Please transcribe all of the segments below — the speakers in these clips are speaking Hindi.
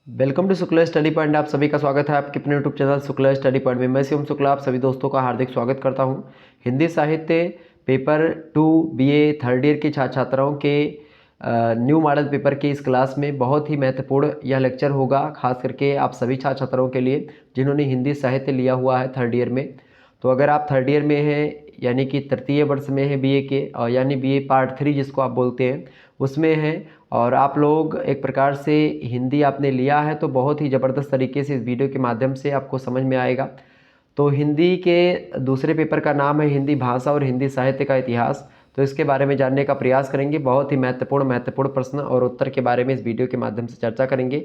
Welcome to Shukla study point. आप सभी का स्वागत है आपके अपने YouTube channel Shukla study point में। मैं शिवम शुक्ला आप सभी दोस्तों का हार्दिक स्वागत करता हूं। हिंदी साहित्य पेपर 2 बीए थर्ड ईयर के छात्र छात्राओं के न्यू मॉडल पेपर के इस क्लास में बहुत ही महत्वपूर्ण यह लेक्चर होगा, खास करके आप सभी छात्र छात्राओं के लिए जिन्होंने हिंदी साहित्य लिया हुआ है थर्ड ईयर में। तो अगर आप थर्ड ईयर में हैं यानी कि तृतीय वर्ष में है बीए के, और यानी बीए पार्ट 3 जिसको आप बोलते हैं उसमें हैं, और आप लोग एक प्रकार से हिंदी आपने लिया है तो बहुत ही ज़बरदस्त तरीके से इस वीडियो के माध्यम से आपको समझ में आएगा। तो हिंदी के दूसरे पेपर का नाम है हिंदी भाषा और हिंदी साहित्य का इतिहास। तो इसके बारे में जानने का प्रयास करेंगे। बहुत ही महत्वपूर्ण प्रश्न और उत्तर के बारे में इस वीडियो के माध्यम से चर्चा करेंगे।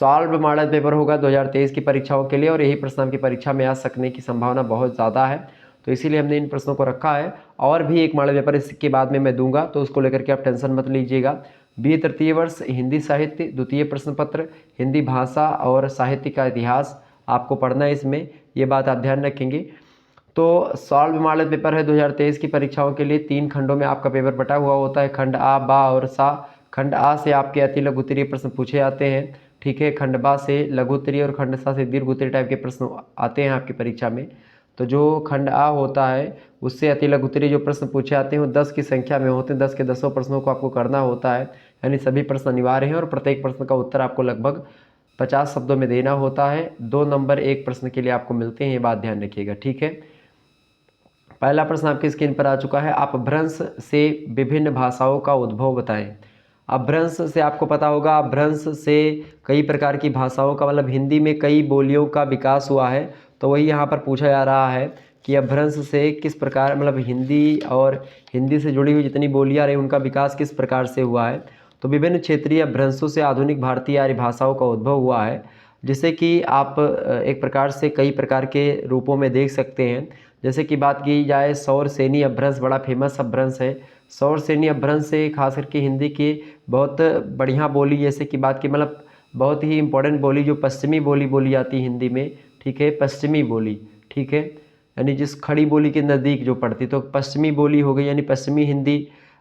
सॉल्व मॉडल पेपर होगा 2023 की परीक्षाओं के लिए, और यही प्रश्न आपकी परीक्षा में आ सकने की संभावना बहुत ज़्यादा है। तो इसीलिए हमने इन प्रश्नों को रखा है। और भी एक मॉडल पेपर इसके बाद में मैं दूंगा, तो उसको लेकर के आप टेंशन मत लीजिएगा। बीए तृतीय वर्ष हिंदी साहित्य द्वितीय प्रश्न पत्र हिंदी भाषा और साहित्य का इतिहास आपको पढ़ना है इसमें, ये बात आप ध्यान रखेंगे। तो सॉल्व मॉडल पेपर है 2023 की परीक्षाओं के लिए। 3 खंडों में आपका पेपर बटा हुआ होता है, खंड आ, बा और सा। खंड आ से आपके अति लघु उत्तरीय प्रश्न पूछे जाते हैं, ठीक है। खंड बा से लघु उत्तरीय और खंड सा से दीर्घ उत्तरीय टाइप के प्रश्न आते हैं आपकी परीक्षा में। तो जो खंड आ होता है उससे अति लघु उत्तरीय जो प्रश्न पूछे जाते हैं वो 10 की संख्या में होते हैं। 10 के 10 प्रश्नों को आपको करना होता है, यानी सभी प्रश्न अनिवार्य हैं, और प्रत्येक प्रश्न का उत्तर आपको लगभग 50 शब्दों में देना होता है। 2 नंबर एक प्रश्न के लिए आपको मिलते हैं, ये बात ध्यान रखिएगा, ठीक है। पहला प्रश्न आपकी स्क्रीन पर आ चुका है। अपभ्रंश से विभिन्न भाषाओं का उद्भव बताएं। अपभ्रंश से आपको पता होगा, अपभ्रंश से कई प्रकार की भाषाओं का मतलब हिंदी में कई बोलियों का विकास हुआ है। तो वही यहाँ पर पूछा जा रहा है कि अपभ्रंश से किस प्रकार मतलब हिंदी और हिंदी से जुड़ी हुई जितनी बोलियाँ रही उनका विकास किस प्रकार से हुआ है। तो विभिन्न क्षेत्रीय अपभ्रंशों से आधुनिक भारतीय आर्य भाषाओं का उद्भव हुआ है, जिसे कि आप एक प्रकार से कई प्रकार के रूपों में देख सकते हैं। जैसे कि बात की जाए, सौर सेनी अपभ्रंश बड़ा फेमस अपभ्रंश है। सौर सेनी अपभ्रंश से खास करके हिंदी की बहुत बढ़िया बोली, जैसे कि बात की मतलब बहुत ही इंपॉर्टेंट बोली जो पश्चिमी बोली बोली जाती है हिंदी में, ठीक है, पश्चिमी बोली, ठीक है, यानी जिस खड़ी बोली के नज़दीक जो पड़ती, तो पश्चिमी बोली हो गई, यानी पश्चिमी हिंदी,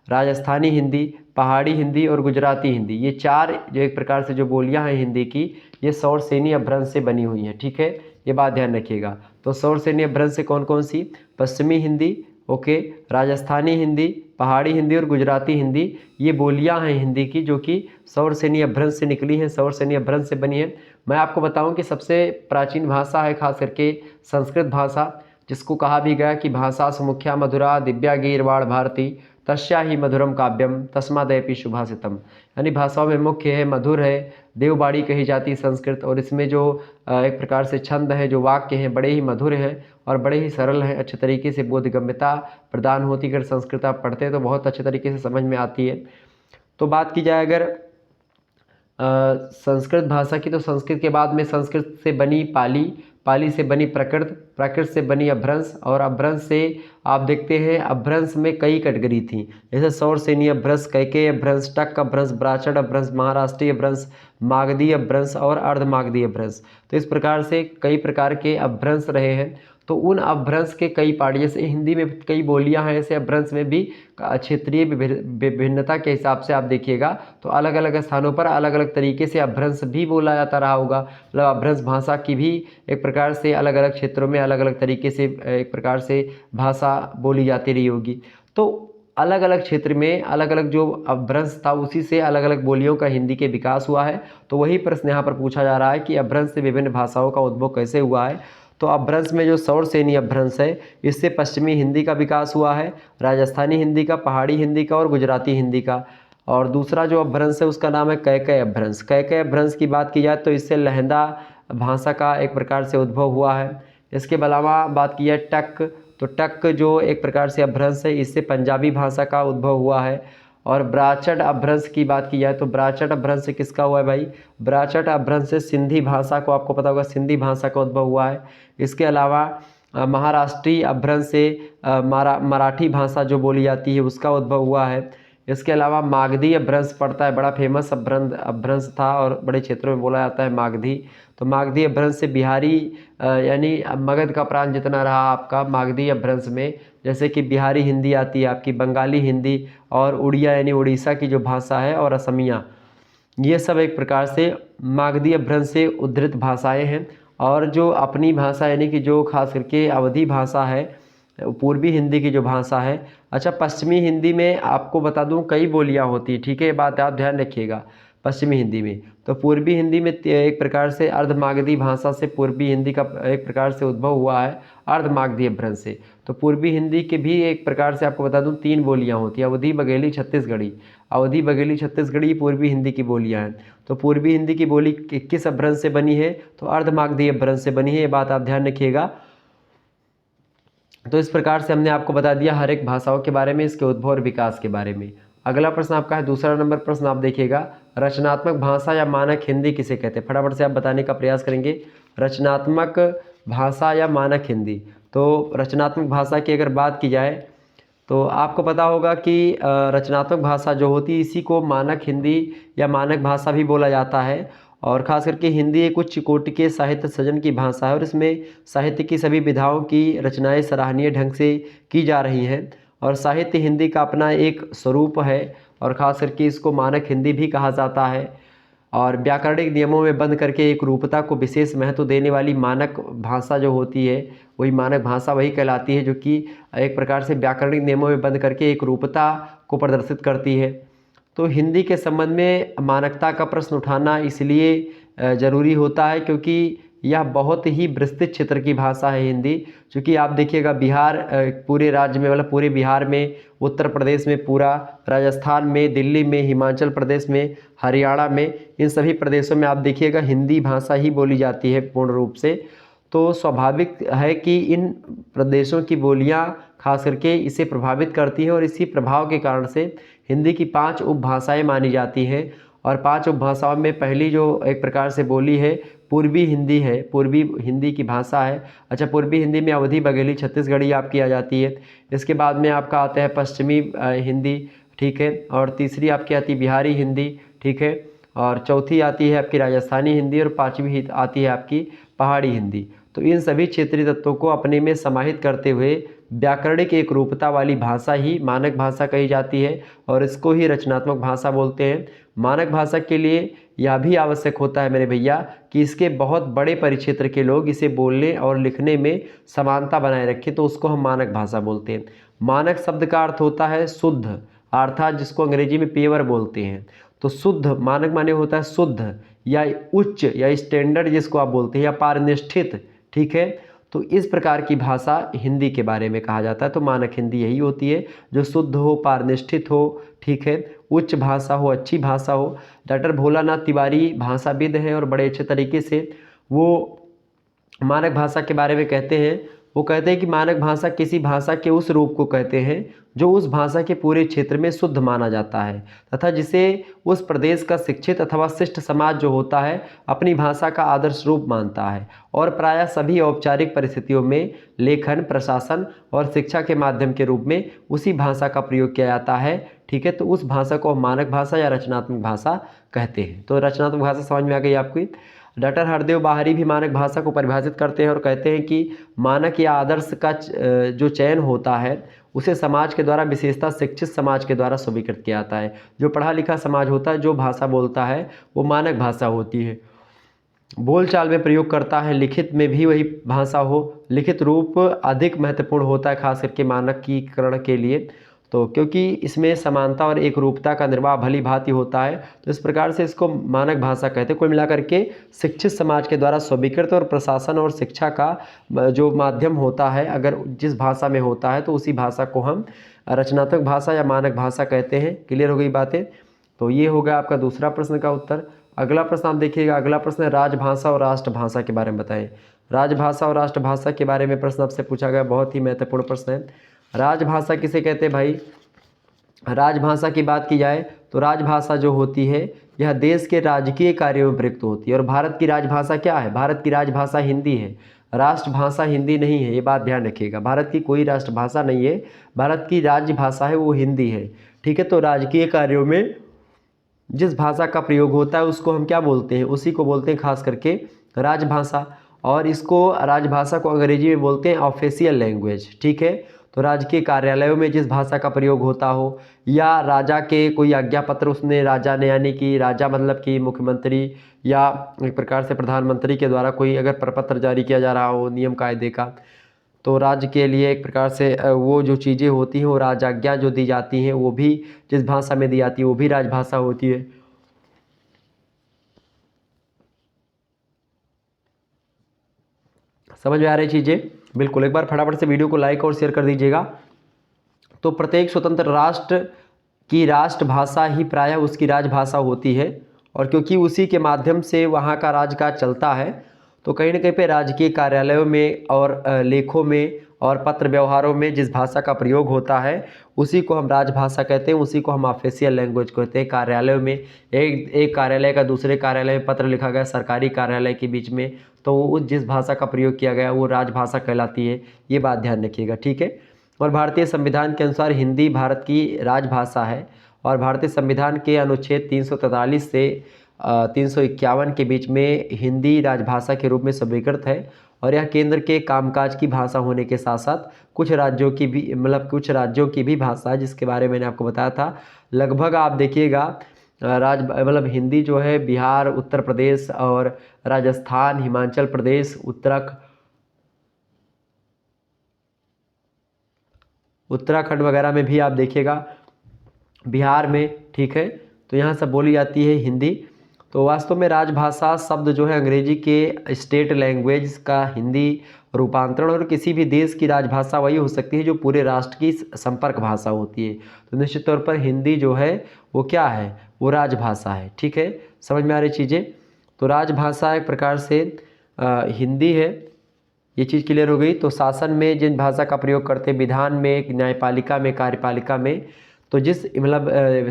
राजस्थानी हिंदी, पहाड़ी हिंदी और गुजराती हिंदी। ये 4 जो एक प्रकार से जो बोलियां हैं हिंदी की, ये सौर सेनी अपभ्रंश से बनी हुई हैं, ठीक है, ये बात ध्यान रखिएगा। तो सौर सेनी अपभ्रंश से कौन कौन सी? पश्चिमी हिंदी, ओके, राजस्थानी हिंदी, पहाड़ी हिंदी और गुजराती हिंदी, ये बोलियां हैं हिंदी की जो कि सौर सेनी अपभ्रंश से निकली हैं, सौर सेनी अपभ्रंश से बनी है। मैं आपको बताऊं कि सबसे प्राचीन भाषा है खास करके संस्कृत भाषा, जिसको कहा भी गया कि भाषा सुमुख्या मधुरा दिव्या गीर्वाण भारती तस्या ही मधुरम काव्यम तस्मादयपि सुभाषितम। यानी भाषाओं में मुख्य है, मधुर है, देवबाड़ी कही जाती है संस्कृत, और इसमें जो एक प्रकार से छंद है, जो वाक्य हैं, बड़े ही मधुर हैं और बड़े ही सरल हैं, अच्छे तरीके से बोधगम्यता प्रदान होती है। अगर संस्कृत आप पढ़ते हैं तो बहुत अच्छे तरीके से समझ में आती है। तो बात की जाए अगर संस्कृत भाषा की, तो संस्कृत के बाद में संस्कृत से बनी पाली, पाली से बनी प्राकृत, प्राकृत से बनी अपभ्रंश, और अपभ्रंश से आप देखते हैं अपभ्रंश में कई कैटेगरी थी, जैसे सौर सेनी अपभ्रंश, कैकेय अपभ्रंश, टक अपभ्रंश, ब्राह्मण अपभ्रंश, महाराष्ट्रीय अपभ्रंश, मागधी अपभ्रंश और अर्धमागधी अपभ्रंश। तो इस प्रकार से कई प्रकार के अपभ्रंश रहे हैं। तो उन अपभ्रंश के कई पार्ट, जैसे हिंदी में कई बोलियां हैं, ऐसे अपभ्रंश में भी क्षेत्रीय विभिन्नता के हिसाब से आप देखिएगा तो अलग अलग स्थानों पर अलग अलग तरीके से अपभ्रंश भी बोला जाता रहा होगा। मतलब अपभ्रंश भाषा की भी एक प्रकार से अलग अलग क्षेत्रों में अलग अलग तरीके से एक प्रकार से भाषा बोली जाती रही होगी। तो अलग अलग क्षेत्र में अलग अलग जो अपभ्रंश था उसी से अलग अलग बोलियों का हिंदी के विकास हुआ है। तो वही प्रश्न यहाँ पर पूछा जा रहा है कि अपभ्रंश से विभिन्न भाषाओं का उद्भव कैसे हुआ है। तो अपभ्रंश में जो सौर सेनी अपभ्रंश है, इससे पश्चिमी हिंदी का विकास हुआ है, राजस्थानी हिंदी का, पहाड़ी हिंदी का और गुजराती हिंदी का। और दूसरा जो अपभ्रंश है उसका नाम है कैकेय अपभ्रंश। कैकेय अपभ्रंश की बात की जाए तो इससे लहंदा भाषा का एक प्रकार से उद्भव हुआ है। इसके अलावा बात की जाए टक, तो टक जो एक प्रकार से अपभ्रंश है, इससे पंजाबी भाषा का उद्भव हुआ है। और ब्राचट अपभ्रंश की बात की जाए तो ब्राचट अपभ्रंश से किसका हुआ है भाई? ब्राचट अपभ्रंश से सिंधी भाषा को, आपको पता होगा सिंधी भाषा का उद्भव हुआ है। इसके अलावा महाराष्ट्रीय अपभ्रंश से मराठी भाषा जो बोली जाती है उसका उद्भव हुआ है। इसके अलावा मागधी अपभ्रंश पड़ता है, बड़ा फेमस अपभ्रंश था और बड़े क्षेत्रों में बोला जाता है मागधी। तो मागधी अपभ्रंश से बिहारी यानी मगध का प्रांत जितना रहा आपका मागधी अपभ्रंश में, जैसे कि बिहारी हिंदी आती है आपकी, बंगाली हिंदी और उड़िया यानी उड़ीसा की जो भाषा है, और असमिया ये सब एक प्रकार से मागधी अपभ्रंश से उद्धृत भाषाएं हैं। और जो अपनी भाषा यानी कि जो खास करके अवधी भाषा है, पूर्वी हिंदी की जो भाषा है। अच्छा, पश्चिमी हिंदी में आपको बता दूं कई बोलियां होती हैं, ठीक है, ये बात आप ध्यान रखिएगा। पश्चिमी हिंदी में तो पूर्वी हिंदी में एक प्रकार से अर्धमागधी भाषा से पूर्वी हिंदी का एक प्रकार से उद्भव हुआ है अर्धमागधी अपभ्रंश से। तो पूर्वी हिंदी के भी एक प्रकार से आपको बता दूं 3 बोलियां होती हैं, अवधी, बघेली, छत्तीसगढ़ी। अवधी, बघेली, छत्तीसगढ़ी पूर्वी हिंदी की बोलियां हैं। तो पूर्वी हिंदी की बोली किस अपभ्रंश से बनी है? तो अर्धमागधी अपभ्रंश से बनी है, ये बात आप ध्यान रखिएगा। तो इस प्रकार से हमने आपको बता दिया हर एक भाषाओं के बारे में, इसके उद्भव और विकास के बारे में। अगला प्रश्न आपका है, दूसरा नंबर प्रश्न आप देखिएगा, रचनात्मक भाषा या मानक हिंदी किसे कहते हैं? फटाफट से आप बताने का प्रयास करेंगे। रचनात्मक भाषा या मानक हिंदी। तो रचनात्मक भाषा की अगर बात की जाए तो आपको पता होगा कि रचनात्मक भाषा जो होती है इसी को मानक हिंदी या मानक भाषा भी बोला जाता है। और ख़ास करके हिंदी एक उच्च कोटि के साहित्य सृजन की भाषा है और इसमें साहित्य की सभी विधाओं की रचनाएं सराहनीय ढंग से की जा रही हैं। और साहित्य हिंदी का अपना एक स्वरूप है और ख़ास करके इसको मानक हिंदी भी कहा जाता है। और व्याकरणिक नियमों में बंद करके एक रूपता को विशेष महत्व देने वाली मानक भाषा जो होती है वही मानक भाषा वही कहलाती है, जो कि एक प्रकार से व्याकरणिक नियमों में बंद करके एक रूपता को प्रदर्शित करती है। तो हिंदी के संबंध में मानकता का प्रश्न उठाना इसलिए ज़रूरी होता है क्योंकि यह बहुत ही विस्तृत क्षेत्र की भाषा है हिंदी। क्योंकि आप देखिएगा बिहार पूरे राज्य में, मतलब पूरे बिहार में, उत्तर प्रदेश में पूरा, राजस्थान में, दिल्ली में, हिमाचल प्रदेश में, हरियाणा में, इन सभी प्रदेशों में आप देखिएगा हिंदी भाषा ही बोली जाती है पूर्ण रूप से। तो स्वाभाविक है कि इन प्रदेशों की बोलियां खास करके इसे प्रभावित करती हैं और इसी प्रभाव के कारण से हिंदी की 5 उपभाषाएं मानी जाती हैं। और 5 उपभाषाओं में पहली जो एक प्रकार से बोली है पूर्वी हिंदी है, पूर्वी हिंदी की भाषा है। अच्छा, पूर्वी हिंदी में अवधी, बघेली, छत्तीसगढ़ी आपकी आ जाती है। इसके बाद में आपका आता है पश्चिमी हिंदी, ठीक है, और तीसरी आपकी आती है बिहारी हिंदी, ठीक है, और चौथी आती है आपकी राजस्थानी हिंदी और 5वीं आती है आपकी पहाड़ी हिंदी। तो इन सभी क्षेत्रीय तत्वों को अपने में समाहित करते हुए व्याकरणिक एक रूपता वाली भाषा ही मानक भाषा कही जाती है और इसको ही रचनात्मक भाषा बोलते हैं। मानक भाषा के लिए यह भी आवश्यक होता है मेरे भैया कि इसके बहुत बड़े परिक्षेत्र के लोग इसे बोलने और लिखने में समानता बनाए रखें, तो उसको हम मानक भाषा बोलते हैं। मानक शब्द का अर्थ होता है शुद्ध, अर्थात जिसको अंग्रेजी में पेवर बोलते हैं। तो शुद्ध मानक माने होता है शुद्ध या उच्च या स्टैंडर्ड जिसको आप बोलते हैं, या पारनिष्ठित, ठीक है। तो इस प्रकार की भाषा हिंदी के बारे में कहा जाता है। तो मानक हिंदी यही होती है जो शुद्ध हो, पारनिष्ठित हो, ठीक है, उच्च भाषा हो, अच्छी भाषा हो। डॉक्टर भोलानाथ तिवारी भाषाविद हैं और बड़े अच्छे तरीके से वो मानक भाषा के बारे में कहते हैं। वो कहते हैं कि मानक भाषा किसी भाषा के उस रूप को कहते हैं जो उस भाषा के पूरे क्षेत्र में शुद्ध माना जाता है तथा जिसे उस प्रदेश का शिक्षित अथवा शिष्ट समाज जो होता है अपनी भाषा का आदर्श रूप मानता है और प्रायः सभी औपचारिक परिस्थितियों में लेखन, प्रशासन और शिक्षा के माध्यम के रूप में उसी भाषा का प्रयोग किया जाता है, ठीक है। तो उस भाषा को मानक भाषा या रचनात्मक भाषा कहते हैं। तो रचनात्मक भाषा समझ में आ गई आपकी। डॉक्टर हरदेव बाहरी भी मानक भाषा को परिभाषित करते हैं और कहते हैं कि मानक या आदर्श का जो चयन होता है उसे समाज के द्वारा, विशेषतः शिक्षित समाज के द्वारा स्वीकृत किया जाता है। जो पढ़ा लिखा समाज होता है, जो भाषा बोलता है वो मानक भाषा होती है। बोलचाल में प्रयोग करता है, लिखित में भी वही भाषा हो। लिखित रूप अधिक महत्वपूर्ण होता है खास करके मानकीकरण के लिए, तो क्योंकि इसमें समानता और एक रूपता का निर्वाह भली भांति होता है, तो इस प्रकार से इसको मानक भाषा कहते हैं। कुल मिलाकर के शिक्षित समाज के द्वारा स्वीकृत और प्रशासन और शिक्षा का जो माध्यम होता है अगर जिस भाषा में होता है तो उसी भाषा को हम रचनात्मक भाषा या मानक भाषा कहते हैं। क्लियर हो गई बातें। तो ये होगा आपका दूसरा प्रश्न का उत्तर। अगला प्रश्न आप देखिएगा, अगला प्रश्न है राजभाषा और राष्ट्रभाषा के बारे में बताएं। राजभाषा और राष्ट्रभाषा के बारे में प्रश्न आपसे पूछा गया, बहुत ही महत्वपूर्ण प्रश्न है। राजभाषा किसे कहते हैं भाई? राजभाषा की बात की जाए तो राजभाषा जो होती है यह देश के राजकीय कार्यों में प्रयुक्त होती है। और भारत की राजभाषा क्या है? भारत की राजभाषा हिंदी है, राष्ट्रभाषा हिंदी नहीं है, ये बात ध्यान रखिएगा। भारत की कोई राष्ट्रभाषा नहीं है, भारत की राज्य भाषा है वो हिंदी है, ठीक है। तो राजकीय कार्यों में जिस भाषा का प्रयोग होता है उसको हम क्या बोलते हैं? उसी को बोलते हैं खास करके राजभाषा। और इसको राजभाषा को अंग्रेजी में बोलते हैं ऑफिशियल लैंग्वेज, ठीक है। तो राजकीय कार्यालयों में जिस भाषा का प्रयोग होता हो, या राजा के कोई आज्ञा पत्र उसने राजा ने, यानी कि राजा मतलब कि मुख्यमंत्री या एक प्रकार से प्रधानमंत्री के द्वारा कोई अगर प्रपत्र जारी किया जा रहा हो नियम कायदे का, तो राज्य के लिए एक प्रकार से वो जो चीज़ें होती हैं, वो राजाज्ञा जो दी जाती हैं, वो भी जिस भाषा में दी जाती है वो भी राजभाषा होती है। समझ में आ रही चीज़ें? बिल्कुल, एक बार फटाफट से वीडियो को लाइक और शेयर कर दीजिएगा। तो प्रत्येक स्वतंत्र राष्ट्र की राष्ट्रभाषा ही प्रायः उसकी राजभाषा होती है, और क्योंकि उसी के माध्यम से वहाँ का राजकाज चलता है, तो कहीं ना कहीं पे राजकीय कार्यालयों में और लेखों में और पत्र व्यवहारों में जिस भाषा का प्रयोग होता है उसी को हम राजभाषा कहते हैं, उसी को हम ऑफिशियल लैंग्वेज कहते हैं। कार्यालयों में एक कार्यालय का दूसरे कार्यालय में पत्र लिखा गया सरकारी कार्यालय के बीच में, तो उस जिस भाषा का प्रयोग किया गया वो राजभाषा कहलाती है। ये बात ध्यान रखिएगा, ठीक है। और भारतीय संविधान के अनुसार हिंदी भारत की राजभाषा है, और भारतीय संविधान के अनुच्छेद 343 से 351 के बीच में हिंदी राजभाषा के रूप में स्वीकृत है। और यह केंद्र के कामकाज की भाषा होने के साथ साथ कुछ राज्यों की भी भाषा है, जिसके बारे में मैंने आपको बताया था। लगभग आप देखिएगा हिंदी जो है बिहार, उत्तर प्रदेश और राजस्थान, हिमाचल प्रदेश, उत्तराखंड वगैरह में भी आप देखिएगा, बिहार में, ठीक है, तो यहाँ सब बोली जाती है हिंदी। तो वास्तव में राजभाषा शब्द जो है अंग्रेजी के स्टेट लैंग्वेज का हिंदी रूपांतरण, और किसी भी देश की राजभाषा वही हो सकती है जो पूरे राष्ट्र की संपर्क भाषा होती है। तो निश्चित तौर पर हिंदी जो है वो क्या है, वो राजभाषा है, ठीक है। समझ में आ रही चीज़ें? तो राजभाषा एक प्रकार से हिंदी है, ये चीज़ क्लियर हो गई। तो शासन में जिन भाषा का प्रयोग करते हैं, विधान में, न्यायपालिका में, कार्यपालिका में, तो जिस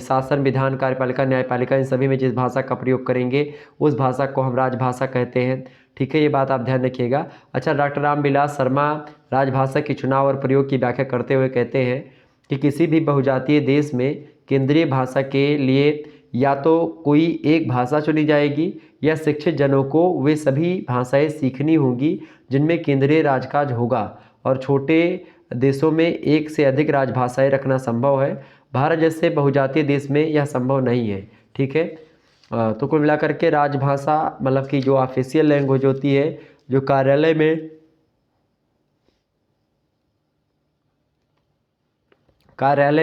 शासन, विधान, कार्यपालिका, न्यायपालिका, इन सभी में जिस भाषा का प्रयोग करेंगे उस भाषा को हम राजभाषा कहते हैं, ठीक है। ये बात आप ध्यान रखिएगा। अच्छा, डॉक्टर रामविलास शर्मा राजभाषा के चुनाव और प्रयोग की व्याख्या करते हुए कहते हैं कि किसी भी बहुजातीय देश में केंद्रीय भाषा के लिए या तो कोई एक भाषा चुनी जाएगी, या शिक्षित जनों को वे सभी भाषाएं सीखनी होंगी जिनमें केंद्रीय राजकाज होगा, और छोटे देशों में एक से अधिक राजभाषाएं रखना संभव है। भारत जैसे बहुजातीय देश में यह संभव नहीं है, ठीक है। तो कुल मिलाकर के राजभाषा मतलब कि जो ऑफिशियल लैंग्वेज होती है, जो कार्यालय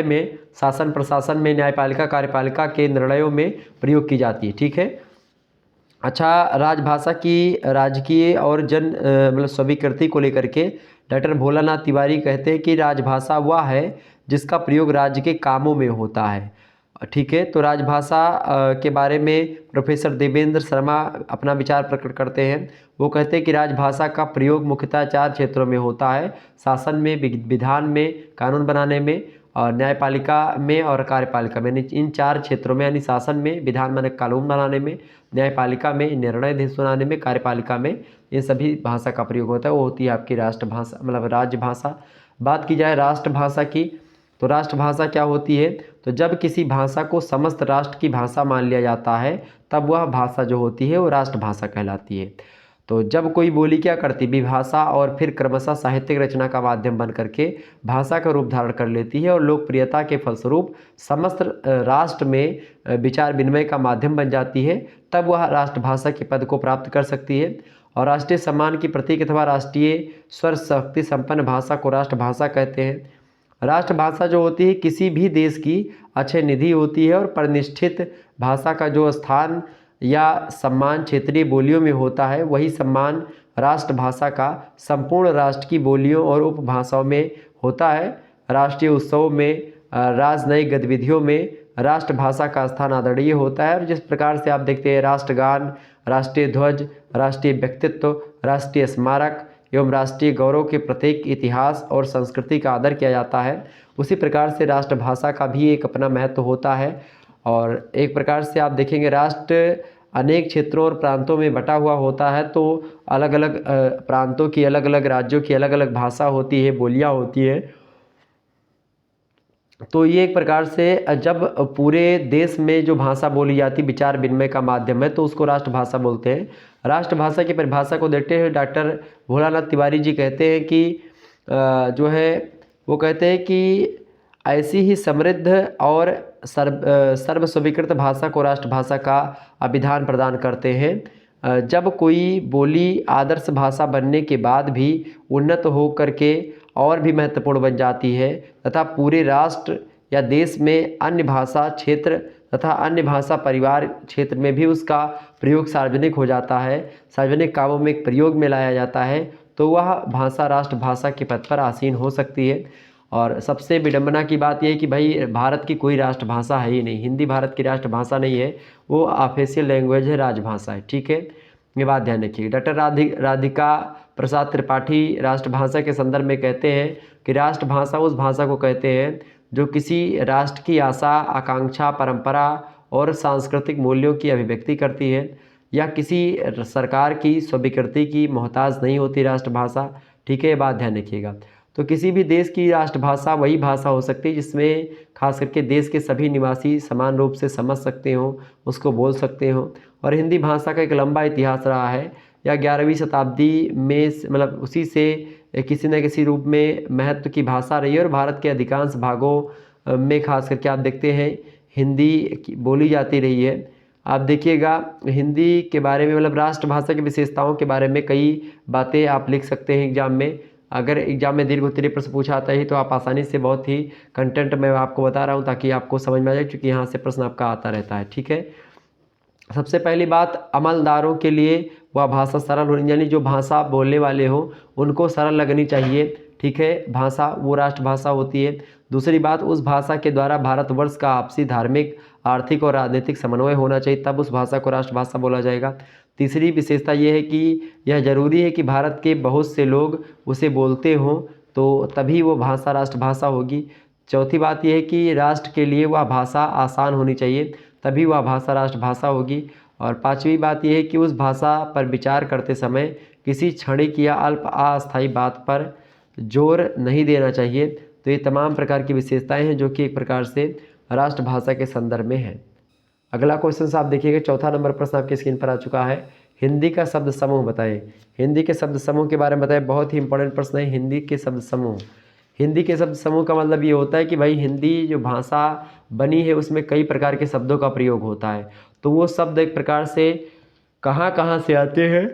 में, शासन प्रशासन में, न्यायपालिका, कार्यपालिका के निर्णयों में प्रयोग की जाती है, ठीक है। अच्छा, राजभाषा की राजकीय और जन स्वीकृति को लेकर के डॉक्टर भोलानाथ तिवारी कहते हैं कि राजभाषा वह है जिसका प्रयोग राज्य के कामों में होता है, ठीक है। तो राजभाषा के बारे में प्रोफेसर देवेंद्र शर्मा अपना विचार प्रकट करते हैं। वो कहते हैं कि राजभाषा का प्रयोग मुख्यतः 4 क्षेत्रों में होता है: शासन में, विधान में, कानून बनाने में, और न्यायपालिका में और कार्यपालिका में। इन 4 क्षेत्रों में, यानी शासन में, विधान माने कानून बनाने में, न्यायपालिका में निर्णय सुनाने में, कार्यपालिका में, ये सभी भाषा का प्रयोग होता है। वो होती है आपकी राष्ट्रभाषा मतलब राजभाषा। बात की जाए राष्ट्रभाषा की, तो राष्ट्रभाषा क्या होती है? तो जब किसी भाषा को समस्त राष्ट्र की भाषा मान लिया जाता है तब वह भाषा जो होती है वो राष्ट्रभाषा कहलाती है। तो जब कोई बोली क्या करती, विभाषा और फिर क्रमशः साहित्यिक रचना का माध्यम बन करके भाषा का रूप धारण कर लेती है और लोकप्रियता के फलस्वरूप समस्त राष्ट्र में विचार विनिमय का माध्यम बन जाती है, तब वह राष्ट्रभाषा के पद को प्राप्त कर सकती है। और राष्ट्रीय सम्मान की प्रतीक अथवा राष्ट्रीय स्वर शक्ति संपन्न भाषा को राष्ट्रभाषा कहते हैं। राष्ट्रभाषा जो होती है किसी भी देश की अक्षय निधि होती है, और परिनिष्ठित भाषा का जो स्थान या सम्मान क्षेत्रीय बोलियों में होता है, वही सम्मान राष्ट्रभाषा का संपूर्ण राष्ट्र की बोलियों और उपभाषाओं में होता है। राष्ट्रीय उत्सवों में, राजनयिक गतिविधियों में राष्ट्रभाषा का स्थान आदरणीय होता है। और जिस प्रकार से आप देखते हैं राष्ट्रगान, राष्ट्रीय ध्वज, राष्ट्रीय व्यक्तित्व, राष्ट्रीय स्मारक एवं राष्ट्रीय गौरव के प्रत्येक इतिहास और संस्कृति का आदर किया जाता है, उसी प्रकार से राष्ट्रभाषा का भी एक अपना महत्व होता है। और एक प्रकार से आप देखेंगे राष्ट्र अनेक क्षेत्रों और प्रांतों में बटा हुआ होता है, तो अलग अलग प्रांतों की, अलग अलग राज्यों की अलग अलग भाषा होती है, बोलियां होती है। तो ये एक प्रकार से जब पूरे देश में जो भाषा बोली जाती विचार विनिमय का माध्यम है, तो उसको राष्ट्रभाषा बोलते हैं। राष्ट्रभाषा की परिभाषा को देखते हुए डॉक्टर भोलानाथ तिवारी जी कहते हैं कि जो है वो कहते हैं कि ऐसी ही समृद्ध और सर्वस्वीकृत भाषा को राष्ट्रभाषा का अभिधान प्रदान करते हैं। जब कोई बोली आदर्श भाषा बनने के बाद भी उन्नत हो करके और भी महत्वपूर्ण बन जाती है तथा पूरे राष्ट्र या देश में अन्य भाषा क्षेत्र तथा अन्य भाषा परिवार क्षेत्र में भी उसका प्रयोग सार्वजनिक हो जाता है, सार्वजनिक कामों में प्रयोग में लाया जाता है, तो वह भाषा राष्ट्रभाषा के पद पर आसीन हो सकती है। और सबसे विडंबना की बात यह है कि भाई भारत की कोई राष्ट्रभाषा है ही नहीं, हिंदी भारत की राष्ट्रभाषा नहीं है, वो ऑफिशियल लैंग्वेज है, राजभाषा है। ठीक है, ये बात ध्यान रखिए। डॉक्टर राधिका प्रसाद त्रिपाठी राष्ट्रभाषा के संदर्भ में कहते हैं कि राष्ट्रभाषा उस भाषा को कहते हैं जो किसी राष्ट्र की आशा, आकांक्षा, परंपरा और सांस्कृतिक मूल्यों की अभिव्यक्ति करती है, या किसी सरकार की स्वीकृति की मोहताज नहीं होती राष्ट्रभाषा। ठीक है, ये बात ध्यान रखिएगा। तो किसी भी देश की राष्ट्रभाषा वही भाषा हो सकती है जिसमें खास करके देश के सभी निवासी समान रूप से समझ सकते हों, उसको बोल सकते हों। और हिंदी भाषा का एक लंबा इतिहास रहा है, या 11वीं शताब्दी में मतलब उसी से किसी न किसी रूप में महत्व की भाषा रही है। और भारत के अधिकांश भागों में खास करके आप देखते हैं हिंदी बोली जाती रही है। आप देखिएगा हिंदी के बारे में मतलब राष्ट्रभाषा की विशेषताओं के बारे में कई बातें आप लिख सकते हैं एग्जाम में। अगर एग्जाम में दीर्घ उत्तरीय प्रश्न पूछा आता है तो आप आसानी से बहुत ही कंटेंट मैं आपको बता रहा हूँ ताकि आपको समझ में आ जाए, क्योंकि यहाँ से प्रश्न आपका आता रहता है। ठीक है, सबसे पहली बात, अमलदारों के लिए वह भाषा सरल होनी, यानी जो भाषा बोलने वाले हो उनको सरल लगनी चाहिए। ठीक है, भाषा वो राष्ट्रभाषा होती है। दूसरी बात, उस भाषा के द्वारा भारतवर्ष का आपसी धार्मिक, आर्थिक और राजनीतिक समन्वय होना चाहिए, तब उस भाषा को राष्ट्रभाषा बोला जाएगा। तीसरी विशेषता ये है कि यह जरूरी है कि भारत के बहुत से लोग उसे बोलते हों, तो तभी वो भाषा राष्ट्रभाषा होगी। चौथी बात यह है कि राष्ट्र के लिए वह भाषा आसान होनी चाहिए, तभी वह भाषा राष्ट्रभाषा होगी। और पांचवी बात यह है कि उस भाषा पर विचार करते समय किसी क्षणिक या अल्प अस्थायी बात पर जोर नहीं देना चाहिए। तो ये तमाम प्रकार की विशेषताएं हैं जो कि एक प्रकार से राष्ट्रभाषा के संदर्भ में है। अगला क्वेश्चन आप देखिएगा, चौथा नंबर प्रश्न आपकी स्क्रीन पर आ चुका है। हिंदी का शब्द समूह बताएं। हिंदी के शब्द समूह के बारे में बताएं, बहुत ही इंपॉर्टेंट प्रश्न है। हिंदी के शब्द समूह, हिंदी के शब्द समूह का मतलब ये होता है कि भाई हिंदी जो भाषा बनी है उसमें कई प्रकार के शब्दों का प्रयोग होता है, तो वो शब्द एक प्रकार से कहाँ कहाँ से आते हैं,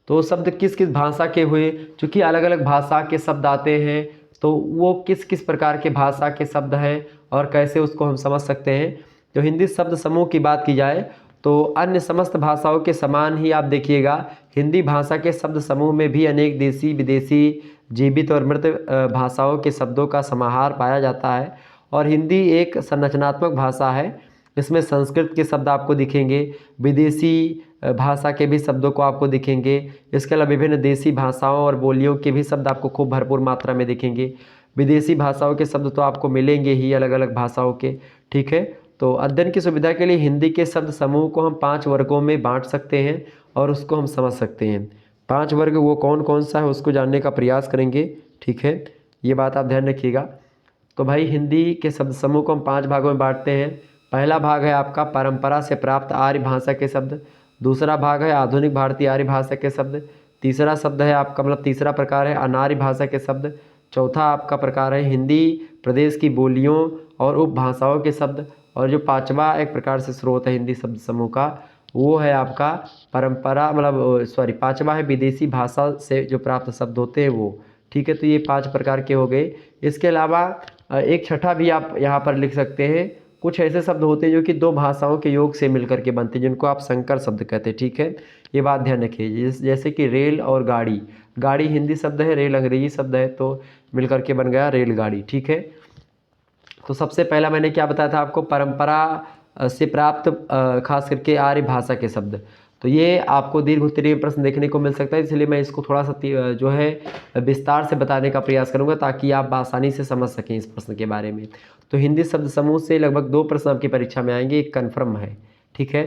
तो शब्द किस किस भाषा के हुए, चूँकि अलग अलग भाषा के शब्द आते हैं, तो वो किस किस प्रकार के भाषा के शब्द हैं और कैसे उसको हम समझ सकते हैं। तो हिंदी शब्द समूह की बात की जाए तो अन्य समस्त भाषाओं के समान ही आप देखिएगा हिंदी भाषा के शब्द समूह में भी अनेक देसी विदेशी जीवित और मृत भाषाओं के शब्दों का समाहार पाया जाता है। और हिंदी एक संरचनात्मक भाषा है, इसमें संस्कृत के शब्द आपको दिखेंगे, विदेशी भाषा के भी शब्दों को आपको दिखेंगे, इसके अलावा विभिन्न देसी भाषाओं और बोलियों के भी शब्द आपको खूब भरपूर मात्रा में दिखेंगे। विदेशी भाषाओं के शब्द तो आपको मिलेंगे ही अलग अलग भाषाओं के। ठीक है, तो अध्ययन की सुविधा के लिए हिंदी के शब्द समूह को हम 5 वर्गों में बांट सकते हैं और उसको हम समझ सकते हैं। 5 वर्ग वो कौन कौन सा है उसको जानने का प्रयास करेंगे। ठीक है, ये बात आप ध्यान रखिएगा। तो भाई हिंदी के शब्द समूह को हम 5 भागों में बांटते हैं। पहला भाग है आपका परंपरा से प्राप्त आर्य भाषा के शब्द, दूसरा भाग है आधुनिक भारतीय आर्य भाषा के शब्द, तीसरा शब्द है आपका मतलब तीसरा प्रकार है अनार्य भाषा के शब्द, चौथा आपका प्रकार है हिंदी प्रदेश की बोलियों और उपभाषाओं के शब्द, और जो पांचवा एक प्रकार से स्रोत है हिंदी शब्द समूह का वो है आपका परंपरा मतलब पांचवा है विदेशी भाषा से जो प्राप्त शब्द होते हैं वो। ठीक है, तो ये 5 प्रकार के हो गए। इसके अलावा एक छठा भी आप यहाँ पर लिख सकते हैं। कुछ ऐसे शब्द होते हैं जो कि 2 भाषाओं के योग से मिलकर के बनते हैं जिनको आप संकर शब्द कहते हैं। ठीक है, ये बात ध्यान रखिए। जैसे कि रेल और गाड़ी, गाड़ी हिंदी शब्द है, रेल अंग्रेजी शब्द है, तो मिलकर के बन गया रेलगाड़ी। ठीक है, तो सबसे पहला मैंने क्या बताया था आपको, परंपरा से प्राप्त खास करके आर्य भाषा के शब्द, तो ये आपको दीर्घ उत्तरीय प्रश्न देखने को मिल सकता है, इसलिए मैं इसको थोड़ा सा जो है विस्तार से बताने का प्रयास करूंगा ताकि आप आसानी से समझ सकें इस प्रश्न के बारे में। तो हिंदी शब्द समूह से लगभग 2 प्रश्न आपकी परीक्षा में आएंगे, एक कन्फर्म है। ठीक है,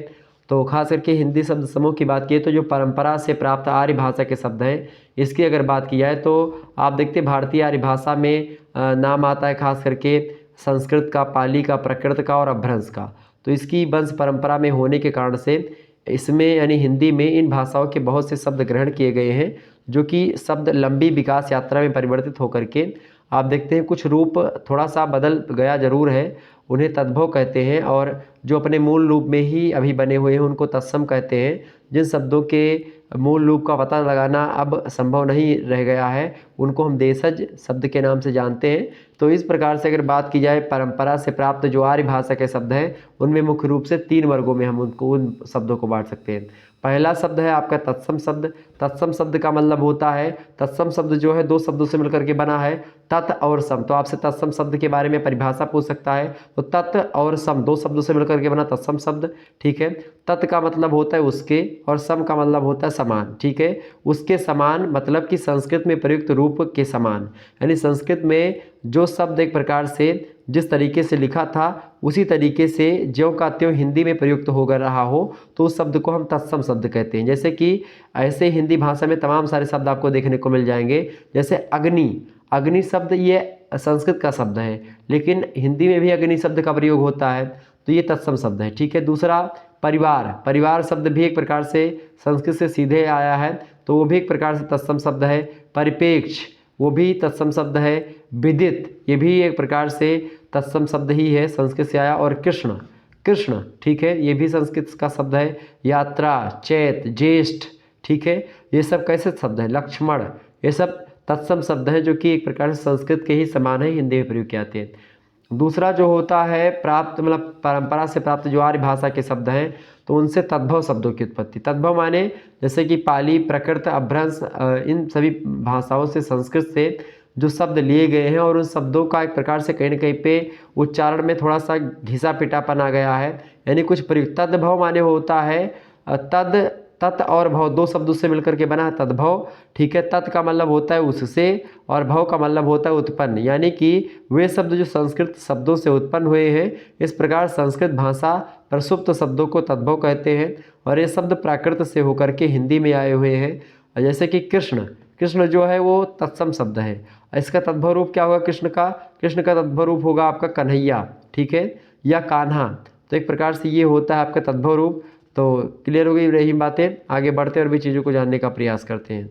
तो खास करके हिंदी शब्द समूह की बात की तो जो परंपरा से प्राप्त आर्य भाषा के शब्द हैं इसकी अगर बात की जाए तो आप देखते भारतीय आर्य भाषा में नाम आता है खास करके संस्कृत का, पाली का, प्राकृत का और अपभ्रंश का। तो इसकी वंश परंपरा में होने के कारण से इसमें यानी हिंदी में इन भाषाओं के बहुत से शब्द ग्रहण किए गए हैं, जो कि शब्द लंबी विकास यात्रा में परिवर्तित होकर के आप देखते हैं कुछ रूप थोड़ा सा बदल गया जरूर है, उन्हें तद्भव कहते हैं। और जो अपने मूल रूप में ही अभी बने हुए हैं उनको तत्सम कहते हैं। जिन शब्दों के मूल रूप का पता लगाना अब संभव नहीं रह गया है उनको हम देशज शब्द के नाम से जानते हैं। तो इस प्रकार से अगर बात की जाए परंपरा से प्राप्त जो आर्य भाषा के शब्द हैं उनमें मुख्य रूप से 3 वर्गों में हम उन शब्दों को बांट सकते हैं। पहला शब्द है आपका तत्सम शब्द। तत्सम शब्द का मतलब होता है, तत्सम शब्द जो है 2 शब्दों से मिलकर के बना है, तत् और सम। तो आपसे तत्सम शब्द के बारे में परिभाषा पूछ सकता है, तो तत् और सम 2 शब्दों से मिलकर के बना तत्सम शब्द। ठीक है, तत् का मतलब होता है उसके और सम का मतलब होता है समान। ठीक है, उसके समान मतलब कि संस्कृत में प्रयुक्त रूप के समान, यानी संस्कृत में जो शब्द एक प्रकार से जिस तरीके से लिखा था उसी तरीके से ज्यों का त्यों हिंदी में प्रयुक्त हो रहा हो तो उस शब्द को हम तत्सम शब्द कहते हैं। जैसे कि ऐसे हिंदी भाषा में तमाम सारे शब्द आपको देखने को मिल जाएंगे, जैसे अग्नि। अग्नि शब्द ये संस्कृत का शब्द है, लेकिन हिंदी में भी अग्नि शब्द का प्रयोग होता है, तो ये तत्सम शब्द है। ठीक है, दूसरा परिवार। परिवार शब्द भी एक प्रकार से संस्कृत से सीधे आया है, तो वो भी एक प्रकार से तत्सम शब्द है। परिपेक्ष वो भी तत्सम शब्द है। विदित ये भी एक प्रकार से तत्सम शब्द ही है, संस्कृत से आया। और कृष्ण, कृष्ण ठीक है, ये भी संस्कृत का शब्द है। यात्रा, चैत, ज्येष्ठ, ठीक है, ये सब कैसे शब्द हैं। लक्ष्मण, ये सब तत्सम शब्द हैं जो कि एक प्रकार से संस्कृत के ही समान है, हिंदी में प्रयोग किए जाते हैं। दूसरा जो होता है प्राप्त मतलब परंपरा से प्राप्त जो आर्य भाषा के शब्द हैं, तो उनसे तद्भव शब्दों की उत्पत्ति। तद्भव माने जैसे कि पाली, प्राकृत, अपभ्रंश, इन सभी भाषाओं से संस्कृत से जो शब्द लिए गए हैं और उन शब्दों का एक प्रकार से कहीं न कहीं पे उच्चारण में थोड़ा सा घिसा पिटापन आ गया है, यानी कुछ प्रयुक्त। तद्भव माने होता है तद, तत् और भव 2 शब्दों से मिलकर के बना है तद्भव। ठीक है, तत् का मतलब होता है उससे और भव का मतलब होता है उत्पन्न, यानी कि वे शब्द जो संस्कृत शब्दों से उत्पन्न हुए हैं। इस प्रकार संस्कृत भाषा प्रसुप्त शब्दों को तद्भव कहते हैं और ये शब्द प्राकृत से होकर के हिंदी में आए हुए हैं। जैसे कि कृष्ण, कृष्ण जो है वो तत्सम शब्द है। इसका तद्भव रूप क्या होगा कृष्ण का? कृष्ण का तद्भव रूप होगा आपका कन्हैया, ठीक है, या कान्हा। तो एक प्रकार से ये होता है आपका तद्भव रूप। तो क्लियर हो गई रही बातें, आगे बढ़ते और भी चीज़ों को जानने का प्रयास करते हैं।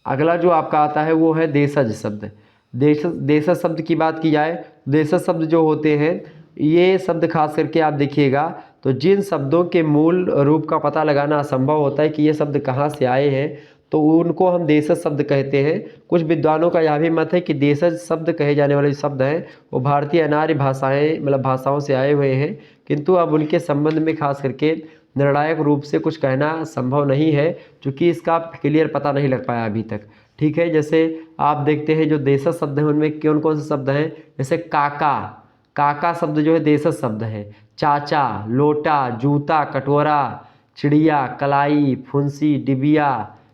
अगला जो आपका आता है वो है देशज शब्द। देशज शब्द की बात की जाए, देशज शब्द जो होते हैं ये शब्द खास करके आप देखिएगा तो जिन शब्दों के मूल रूप का पता लगाना असंभव होता है कि ये शब्द कहाँ से आए हैं, तो उनको हम देशज शब्द कहते हैं। कुछ विद्वानों का यह भी मत है कि देशज शब्द कहे जाने वाले शब्द हैं वो भारतीय अनार्य भाषाएं मतलब भाषाओं से आए हुए हैं, किंतु अब उनके संबंध में खास करके निर्णायक रूप से कुछ कहना संभव नहीं है, क्योंकि इसका क्लियर पता नहीं लग पाया अभी तक। ठीक है, जैसे आप देखते हैं जो देशज शब्द हैं उनमें कौन कौन से शब्द हैं, जैसे काका, काका शब्द जो है देशज शब्द है। चाचा, लोटा, जूता, कटोरा, चिड़िया, कलाई, फुंसी, डिबिया,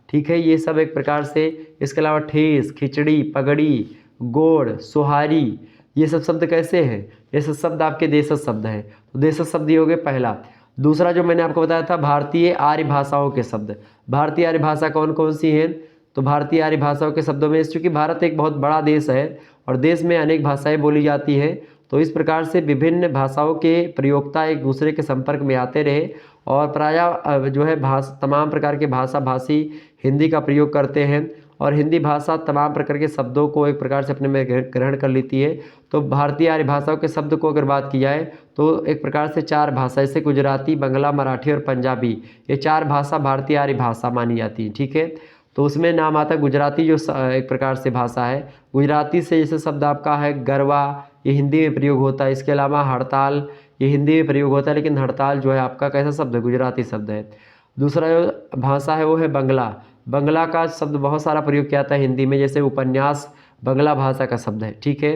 ठीक है, ये सब एक प्रकार से। इसके अलावा ठेस, खिचड़ी, पगड़ी, गोड़, सुहारी, ये सब शब्द कैसे हैं, ये सब शब्द आपके देशज शब्द हैं। तो देशज शब्द ये हो गए पहला। दूसरा जो मैंने आपको बताया था भारतीय आर्य भाषाओं के शब्द। भारतीय आर्य भाषा कौन कौन सी हैं, तो भारतीय आर्य भाषाओं के शब्दों में, चूँकि भारत एक बहुत बड़ा देश है और देश में अनेक भाषाएँ बोली जाती हैं, तो इस प्रकार से विभिन्न भाषाओं के प्रयोक्ता एक दूसरे के संपर्क में आते रहे और प्रायः जो है तमाम प्रकार के भाषा भाषी हिंदी का प्रयोग करते हैं और हिंदी भाषा तमाम प्रकार के शब्दों को एक प्रकार से अपने में ग्रहण कर लेती है। तो भारतीय आर्य भाषाओं के शब्द को अगर बात की जाए तो एक प्रकार से 4 भाषा, जैसे गुजराती, बंगला, मराठी और पंजाबी, ये 4 भाषा भारतीय आर्य भाषा मानी जाती है। ठीक है, तो उसमें नाम आता है गुजराती जो एक प्रकार से भाषा है। गुजराती से जैसे शब्द आपका है गरबा, ये हिंदी में प्रयोग होता है। इसके अलावा हड़ताल, ये हिंदी में प्रयोग होता है, लेकिन हड़ताल जो है आपका कैसा शब्द है, गुजराती शब्द है। दूसरा जो भाषा है वो है बंगला। बंगला का शब्द बहुत सारा प्रयोग किया जाता है हिंदी में, जैसे उपन्यास बंगला भाषा का शब्द है। ठीक है,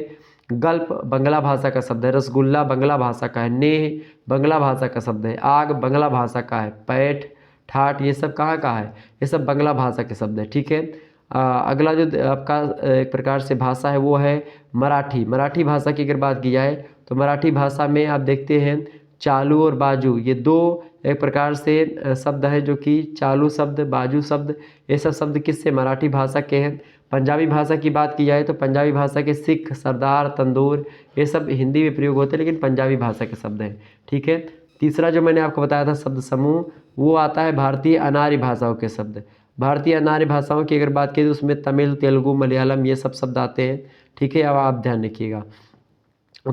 गल्प बंगला भाषा का शब्द है। रसगुल्ला बंगला भाषा का है। नेह बंगला भाषा का शब्द है। आग बंगला भाषा का है। पैठ, ठाठ, ये सब कहाँ का है, ये सब बंगला भाषा के शब्द है। ठीक है, अगला जो आपका एक प्रकार से भाषा है वो है मराठी। मराठी भाषा की अगर बात की जाए तो मराठी भाषा में आप देखते हैं चालू और बाजू, ये 2 एक प्रकार से शब्द हैं जो कि चालू शब्द, बाजू शब्द, ये सब शब्द किससे, मराठी भाषा के हैं। पंजाबी भाषा की बात की जाए तो पंजाबी भाषा के सिख, सरदार, तंदूर, ये सब हिंदी में प्रयोग होते हैं, लेकिन पंजाबी भाषा के शब्द हैं। ठीक है, तीसरा जो मैंने आपको बताया था शब्द समूह, वो आता है भारतीय अनार्य भाषाओं के शब्द। भारतीय अनार्य भाषाओं की अगर बात करें तो उसमें तमिल, तेलुगु, मलयालम ये सब शब्द आते हैं। ठीक है, अब आप ध्यान रखिएगा।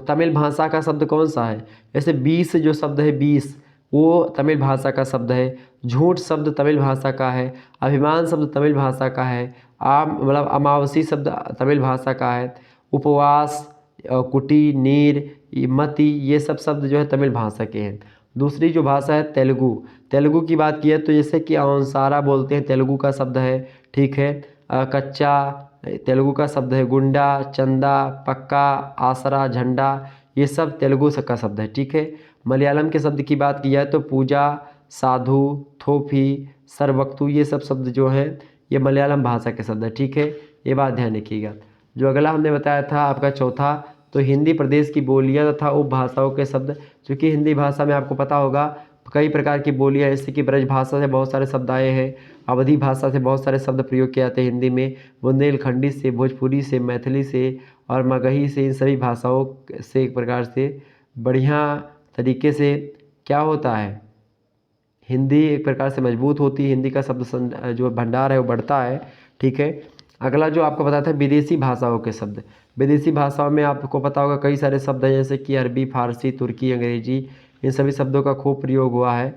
तमिल भाषा का शब्द कौन सा है? जैसे 20 जो शब्द है 20, वो तमिल भाषा का शब्द है। झूठ शब्द तमिल भाषा का है। अभिमान शब्द तमिल भाषा का है। आम मतलब अमावसी शब्द तमिल भाषा का है। उपवास, कुटी, नीर, मति ये सब शब्द जो है तमिल भाषा के हैं। दूसरी जो भाषा है तेलुगु। तेलुगु की बात की है तो जैसे कि अवंसारा बोलते हैं, तेलुगु का शब्द है। ठीक है, कच्चा तेलुगु का शब्द है। गुंडा, चंदा, पक्का, आसरा, झंडा ये सब तेलुगु का शब्द है। ठीक है, मलयालम के शब्द की बात की जाए तो पूजा, साधु, थोफी, सरवक्तु ये सब शब्द जो हैं ये मलयालम भाषा के शब्द है। ठीक है, ये बात ध्यान रखिएगा। जो अगला हमने बताया था आपका चौथा, तो हिंदी प्रदेश की बोलियां तथा उपभाषाओं के शब्द। चूँकि हिंदी भाषा में आपको पता होगा कई प्रकार की बोलियां, जैसे कि ब्रज भाषा से बहुत सारे शब्द आए हैं, अवधी भाषा से बहुत सारे शब्द प्रयोग किए जाते हैं हिंदी में, बुंदेलखंडी से, भोजपुरी से, मैथिली से और मगही से, इन सभी भाषाओं से एक प्रकार से बढ़िया तरीके से क्या होता है, हिंदी एक प्रकार से मजबूत होती है। हिंदी का शब्द जो भंडार है वो बढ़ता है। ठीक है, अगला जो आपको बताया था विदेशी भाषाओं के शब्द। विदेशी भाषाओं में आपको पता होगा कई सारे शब्द हैं, जैसे कि अरबी, फारसी, तुर्की, अंग्रेजी, इन सभी शब्दों का खूब प्रयोग हुआ है।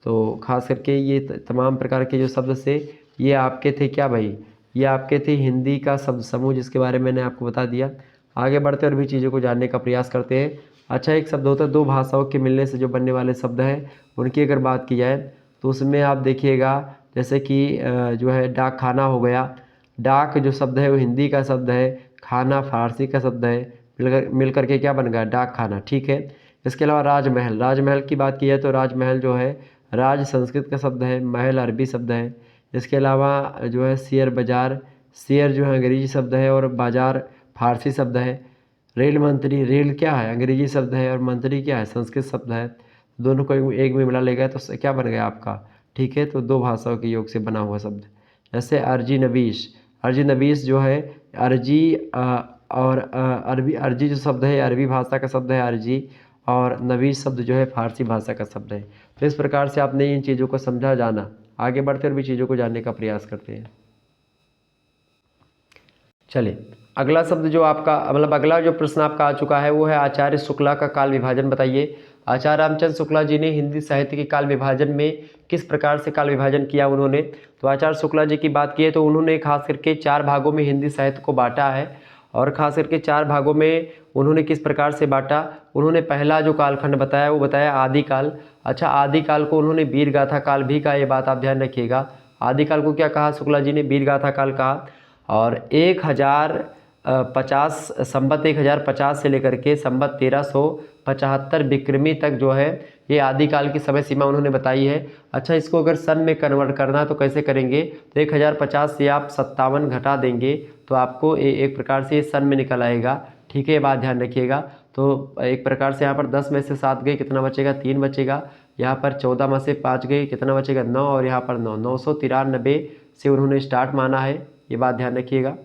तो खास करके ये तमाम प्रकार के जो शब्द से ये आपके थे क्या भाई, ये आपके थे हिंदी का शब्द समूह, जिसके बारे में मैंने आपको बता दिया। आगे बढ़ते और भी चीज़ों को जानने का प्रयास करते हैं। अच्छा, एक शब्द होता है दो भाषाओं के मिलने से जो बनने वाले शब्द हैं, उनकी अगर बात की जाए तो उसमें आप देखिएगा जैसे कि जो है डाक खाना हो गया। डाक जो शब्द है वो हिंदी का शब्द है, खाना फारसी का शब्द है, मिल करके क्या बन गया, डाक खाना। ठीक है, इसके अलावा राजमहल। राजमहल की बात की जाए तो राजमहल जो है राज संस्कृत का शब्द है, महल अरबी शब्द है। इसके अलावा जो है शेयर बाज़ार, शेयर जो है अंग्रेजी शब्द है और बाज़ार फारसी शब्द है। रेल मंत्री, रेल क्या है, अंग्रेजी शब्द है और मंत्री क्या है, संस्कृत शब्द है। दोनों को एक में मिला लेगा तो क्या बन गया आपका। ठीक है, तो दो भाषाओं के योग से बना हुआ शब्द। जैसे अर्जी नवीश। अर्जी नवीश जो है अर्जी और अरबी, अर्जी जो शब्द है अरबी भाषा का शब्द है अर्जी, और नवीश शब्द जो है फारसी भाषा का शब्द है। तो इस प्रकार से आपने इन चीज़ों को समझा, जाना। आगे बढ़ते और भी चीज़ों को जानने का प्रयास करते हैं। चलिए, अगला शब्द जो आपका मतलब अगला जो प्रश्न आपका आ चुका है वो है आचार्य शुक्ला का काल विभाजन बताइए। आचार्य रामचंद्र शुक्ला जी ने हिंदी साहित्य के काल विभाजन में किस प्रकार से काल विभाजन किया उन्होंने। तो आचार्य शुक्ला जी की बात की है तो उन्होंने खास करके 4 भागों में हिंदी साहित्य को बांटा है, और ख़ास करके 4 भागों में उन्होंने किस प्रकार से बांटा। उन्होंने पहला जो कालखंड बताया वो बताया आदिकाल। अच्छा, आदिकाल को उन्होंने वीर गाथा काल भी कहा, ये बात आप ध्यान रखिएगा। आदिकाल को क्या कहा शुक्ला जी ने, वीर गाथा काल कहा। और 1050 संबत 1050 से लेकर के संबत 1375 विक्रमी तक जो है ये आदिकाल की समय सीमा उन्होंने बताई है। अच्छा, इसको अगर सन में कन्वर्ट करना है तो कैसे करेंगे, तो 1050 से आप 57 घटा देंगे तो आपको एक प्रकार से सन में निकल आएगा। ठीक है, ये बात ध्यान रखिएगा। तो एक प्रकार से यहाँ पर 10 में से 7 गए, कितना बचेगा, 3 बचेगा। यहाँ पर 14 में से 5 गए, कितना बचेगा, 9, और यहाँ पर 9, 993 से उन्होंने स्टार्ट माना है, ये बात ध्यान रखिएगा।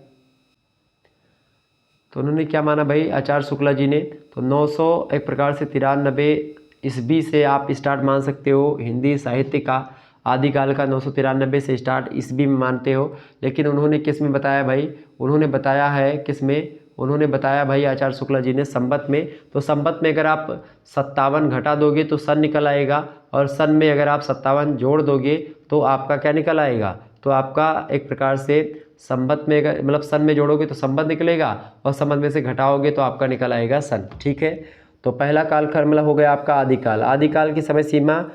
तो उन्होंने क्या माना भाई आचार्य शुक्ला जी ने, तो 900 एक प्रकार से 93 ईस्वी से आप स्टार्ट मान सकते हो हिंदी साहित्य का आदिकाल का। 993 से स्टार्ट ईस्वी में मानते हो, लेकिन उन्होंने किस में बताया भाई, उन्होंने बताया है किस में, उन्होंने बताया भाई आचार्य शुक्ला जी ने संबत में। तो संबत में अगर आप 57 घटा दोगे तो सन निकल आएगा, और सन में अगर आप 57 जोड़ दोगे तो आपका क्या निकल आएगा, तो आपका एक प्रकार से संबत में अगर मतलब सन में जोड़ोगे तो संबत निकलेगा, और संबत में से घटाओगे तो आपका निकल आएगा सन। ठीक है, तो पहला कालखंड मतलब हो गया आपका आदिकाल। आदिकाल की समय सीमा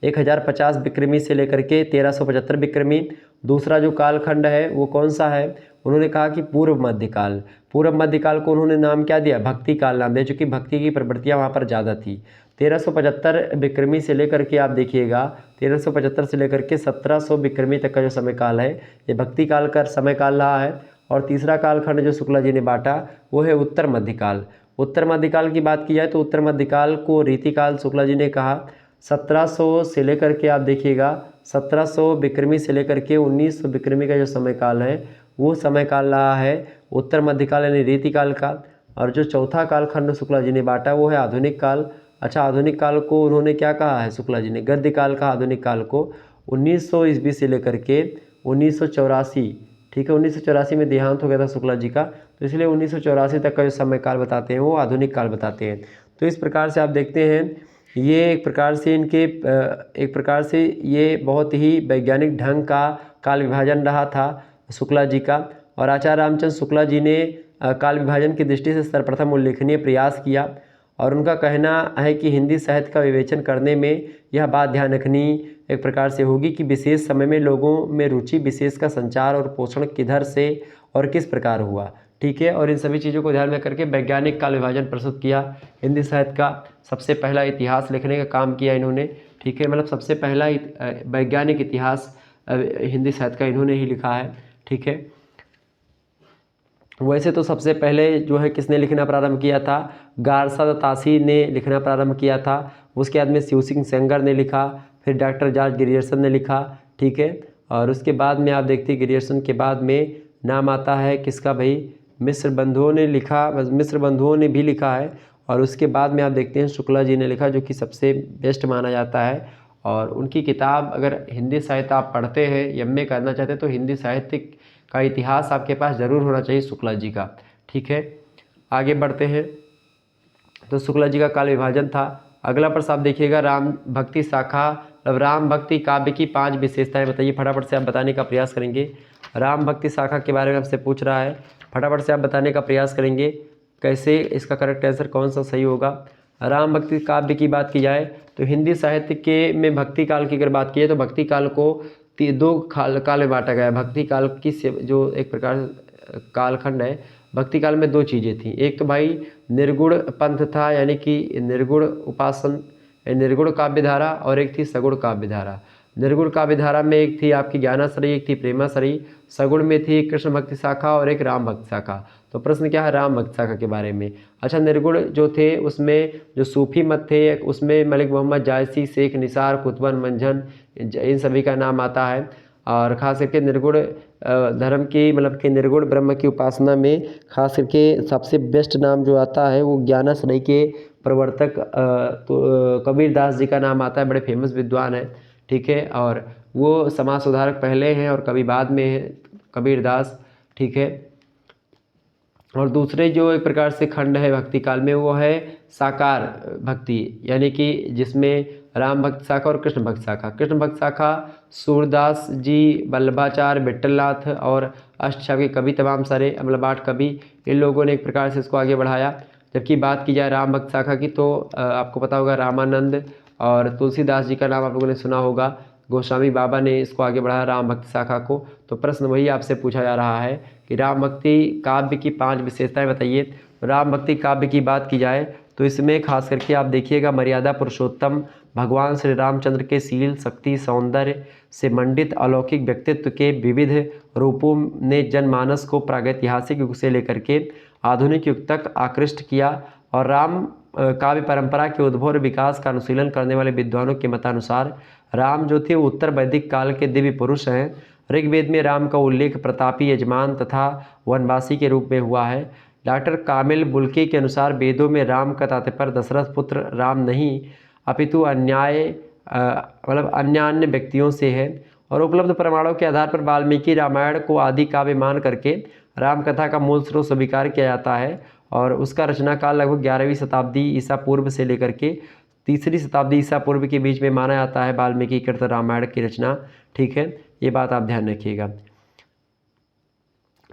1050 विक्रमी से लेकर के 1375 विक्रमी। दूसरा जो कालखंड है वो कौन सा है, उन्होंने कहा कि पूर्व मध्यकाल। पूर्व मध्यकाल को उन्होंने नाम क्या दिया, भक्ति काल नाम दिया, चूँकि भक्ति की प्रवृत्तियाँ वहाँ पर ज़्यादा थी। 1375 विक्रमी से लेकर के आप देखिएगा 1375 से लेकर के 1700 विक्रमी तक का जो समय काल है ये भक्ति काल का समय काल रहा है। और तीसरा कालखंड जो शुक्ला जी ने बांटा वो है उत्तर मध्यकाल। उत्तर मध्यकाल की बात की जाए तो उत्तर मध्यकाल को रीतिकाल शुक्ला जी ने कहा। 1700 से लेकर के आप देखिएगा 1700 विक्रमी से लेकर के 1900 विक्रमी का जो समय काल है वो समय काल रहा है उत्तर मध्यकाल यानी रीतिकाल का। और जो चौथा कालखंड शुक्ला जी ने बांटा वो है आधुनिक काल। अच्छा, आधुनिक काल को उन्होंने क्या कहा है शुक्ला जी ने? गद्य काल का आधुनिक काल को 1900 ईस्वी से लेकर के 1984, ठीक है, 1984 में देहांत हो गया था शुक्ला जी का, तो इसलिए 1984 तक का जो समय काल बताते हैं वो आधुनिक काल बताते हैं। तो इस प्रकार से आप देखते हैं ये एक प्रकार से एक प्रकार से ये बहुत ही वैज्ञानिक ढंग का काल विभाजन रहा था शुक्ला जी का। और आचार्य रामचंद्र शुक्ला जी ने काल विभाजन की दृष्टि से सर्वप्रथम उल्लेखनीय प्रयास किया और उनका कहना है कि हिंदी साहित्य का विवेचन करने में यह बात ध्यान रखनी एक प्रकार से होगी कि विशेष समय में लोगों में रुचि विशेष का संचार और पोषण किधर से और किस प्रकार हुआ, ठीक है। और इन सभी चीज़ों को ध्यान में करके वैज्ञानिक काल विभाजन प्रस्तुत किया। हिंदी साहित्य का सबसे पहला इतिहास लिखने का काम किया इन्होंने, ठीक है, मतलब सबसे पहला वैज्ञानिक इतिहास हिंदी साहित्य का इन्होंने ही लिखा है, ठीक है। वैसे तो सबसे पहले जो है किसने लिखना प्रारंभ किया था? गारसा तासी ने लिखना प्रारंभ किया था। उसके बाद में शिव सिंह सेंगर ने लिखा, फिर डॉक्टर जॉर्ज ग्रियर्सन ने लिखा, ठीक है। और उसके बाद में आप देखते हैं ग्रियर्सन के बाद में नाम आता है किसका भाई? मिश्र बंधुओं ने लिखा, मिश्र बंधुओं ने भी लिखा है। और उसके बाद में आप देखते हैं शुक्ला जी ने लिखा, जो कि सबसे बेस्ट माना जाता है। और उनकी किताब अगर हिंदी साहित्य आप पढ़ते हैं, एमए करना चाहते हैं, तो हिंदी साहित्य का इतिहास आपके पास ज़रूर होना चाहिए शुक्ला जी का, ठीक है। आगे बढ़ते हैं। तो शुक्ला जी का काल विभाजन था। अगला प्रश्न आप देखिएगा, राम भक्ति शाखा, मतलब राम भक्ति काव्य की 5 विशेषताएं बताइए। फटाफट से आप बताने का प्रयास करेंगे। राम भक्ति शाखा के बारे में आपसे पूछ रहा है, फटाफट से आप बताने का प्रयास करेंगे कैसे, इसका करेक्ट आंसर कौन सा सही होगा। राम भक्ति काव्य की बात की जाए तो हिंदी साहित्य के में भक्ति काल की अगर बात की जाए तो भक्ति काल को 2 काल में बांटा गया है। भक्ति काल की जो एक प्रकार कालखंड है, भक्ति काल में 2 चीज़ें थी। एक तो भाई निर्गुण पंथ था, यानी कि निर्गुण उपासन, निर्गुण काव्य धारा, और एक थी सगुण काव्य धारा। निर्गुण काव्य धारा में एक थी आपकी ज्ञानाश्रयी, एक थी प्रेमाश्रयी। सगुण में थी कृष्ण भक्ति शाखा और एक राम भक्ति शाखा। तो प्रश्न क्या है? राम भक्ति शाखा के बारे में। अच्छा, निर्गुण जो थे उसमें जो सूफी मत थे उसमें मलिक मोहम्मद जायसी, शेख निसार, कुतुबन मंझन, इन सभी का नाम आता है। और ख़ास करके निर्गुण धर्म की, मतलब कि निर्गुण ब्रह्म की उपासना में खास करके सबसे बेस्ट नाम जो आता है वो ज्ञानाश्रय के प्रवर्तक तो कबीर दास जी का नाम आता है। बड़े फेमस विद्वान है, ठीक है। और वो समाज सुधारक पहले हैं और कभी बाद में है कबीर दास, ठीक है। और दूसरे जो एक प्रकार से खंड है भक्ति काल में वो है साकार भक्ति, यानी कि जिसमें राम भक्त शाखा और कृष्ण भक्त शाखा। कृष्ण भक्त शाखा सूरदास जी, वल्लभाचार्य, विट्ठलनाथ और अष्टछाव के कवि, तमाम सारे मतलब 8 कवि, इन लोगों ने एक प्रकार से इसको आगे बढ़ाया। जबकि बात की जाए राम भक्त शाखा की तो आपको पता होगा रामानंद और तुलसीदास जी का नाम आप लोगों ने सुना होगा। गोस्वामी बाबा ने इसको आगे बढ़ाया राम भक्ति शाखा को। तो प्रश्न वही आपसे पूछा जा रहा है कि राम भक्ति काव्य की 5 विशेषताएं बताइए। राम भक्ति काव्य की बात की जाए तो इसमें खास करके आप देखिएगा मर्यादा पुरुषोत्तम भगवान श्री रामचंद्र के शील, शक्ति, सौंदर्य से मंडित अलौकिक व्यक्तित्व के विविध रूपों ने जनमानस को प्रागैतिहासिक युग से लेकर के आधुनिक युग तक आकृष्ट किया। और राम काव्य परंपरा के उद्भव और विकास का अनुशीलन करने वाले विद्वानों के मतानुसार राम जो थे वो उत्तर वैदिक काल के दिव्य पुरुष हैं। ऋग्वेद में राम का उल्लेख प्रतापी, यजमान तथा वनवासी के रूप में हुआ है। डॉक्टर कामिल बुल्के के अनुसार वेदों में राम का तात्पर्य दशरथ पुत्र राम नहीं अपितु अन्य व्यक्तियों से है। और उपलब्ध प्रमाणों के आधार पर वाल्मीकि रामायण को आदि काव्य मान करके राम कथा का मूल स्रोत स्वीकार किया जाता है। और उसका रचना काल लगभग 11वीं शताब्दी ईसा पूर्व से लेकर के 3री शताब्दी ईसा पूर्व के बीच में माना जाता है वाल्मीकि कृत रामायण की रचना, ठीक है। ये बात आप ध्यान रखिएगा।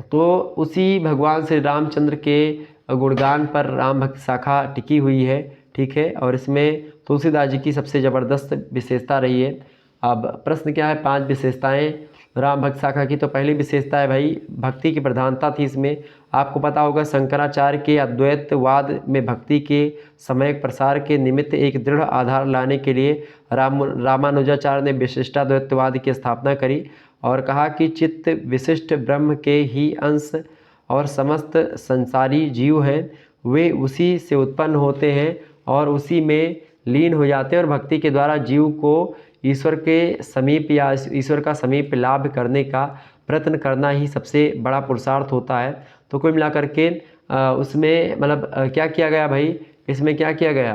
तो उसी भगवान श्री रामचंद्र के गुणगान पर राम भक्ति शाखा टिकी हुई है, ठीक है। और इसमें तुलसीदास जी की सबसे ज़बरदस्त विशेषता रही है। अब प्रश्न क्या है? 5 विशेषताएं राम भक्ति शाखा की। तो पहली विशेषता है भाई भक्ति की प्रधानता थी इसमें। आपको पता होगा शंकराचार्य के अद्वैतवाद में भक्ति के समयक प्रसार के निमित्त एक दृढ़ आधार लाने के लिए रामानुजाचार्य ने विशिष्टाद्वैतवाद की स्थापना करी और कहा कि चित्त विशिष्ट ब्रह्म के ही अंश और समस्त संसारी जीव हैं, वे उसी से उत्पन्न होते हैं और उसी में लीन हो जाते हैं। और भक्ति के द्वारा जीव को ईश्वर के समीप या ईश्वर का समीप लाभ करने का प्रयत्न करना ही सबसे बड़ा पुरुषार्थ होता है। तो कुल मिलाकर के उसमें मतलब क्या किया गया भाई? इसमें क्या किया गया?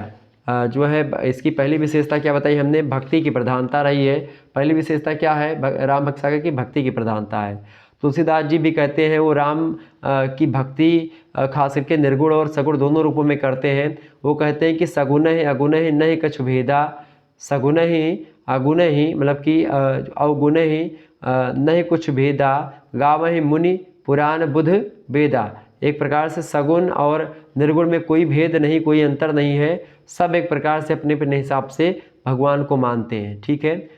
जो है इसकी पहली विशेषता क्या बताई हमने, भक्ति की प्रधानता रही है। पहली विशेषता क्या है राम भक्त सागर की, भक्ति की प्रधानता है। तुलसीदास जी भी कहते हैं वो राम की भक्ति खास करके निर्गुण और सगुण दोनों रूपों में करते हैं। वो कहते हैं कि सगुण ही अगुण ही नहीं कछु भेदा, सगुण ही अगुण ही मतलब कि अवगुण ही नहीं कुछ भेदा, गावहि मुनि पुराण बुध वेदा। एक प्रकार से सगुण और निर्गुण में कोई भेद नहीं, कोई अंतर नहीं है, सब एक प्रकार से अपने अपने हिसाब से भगवान को मानते हैं। ठीक है।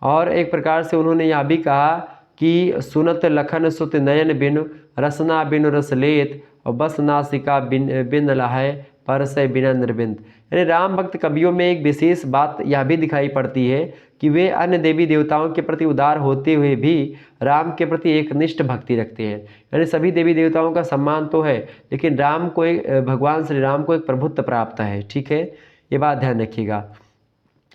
और एक प्रकार से उन्होंने यह भी कहा कि सुनत लखन सुत नयन बिनु, रसना बिनु रस लेत, और बस नासिका बिन लहाय परसय बिना निर्बिंद। यानी राम भक्त कवियों में एक विशेष बात यह भी दिखाई पड़ती है कि वे अन्य देवी देवताओं के प्रति उदार होते हुए भी राम के प्रति एक निष्ठ भक्ति रखते हैं। यानी सभी देवी देवताओं का सम्मान तो है, लेकिन राम को एक भगवान श्री राम को एक प्रभुत्व प्राप्त है। ठीक है, ये बात ध्यान रखिएगा।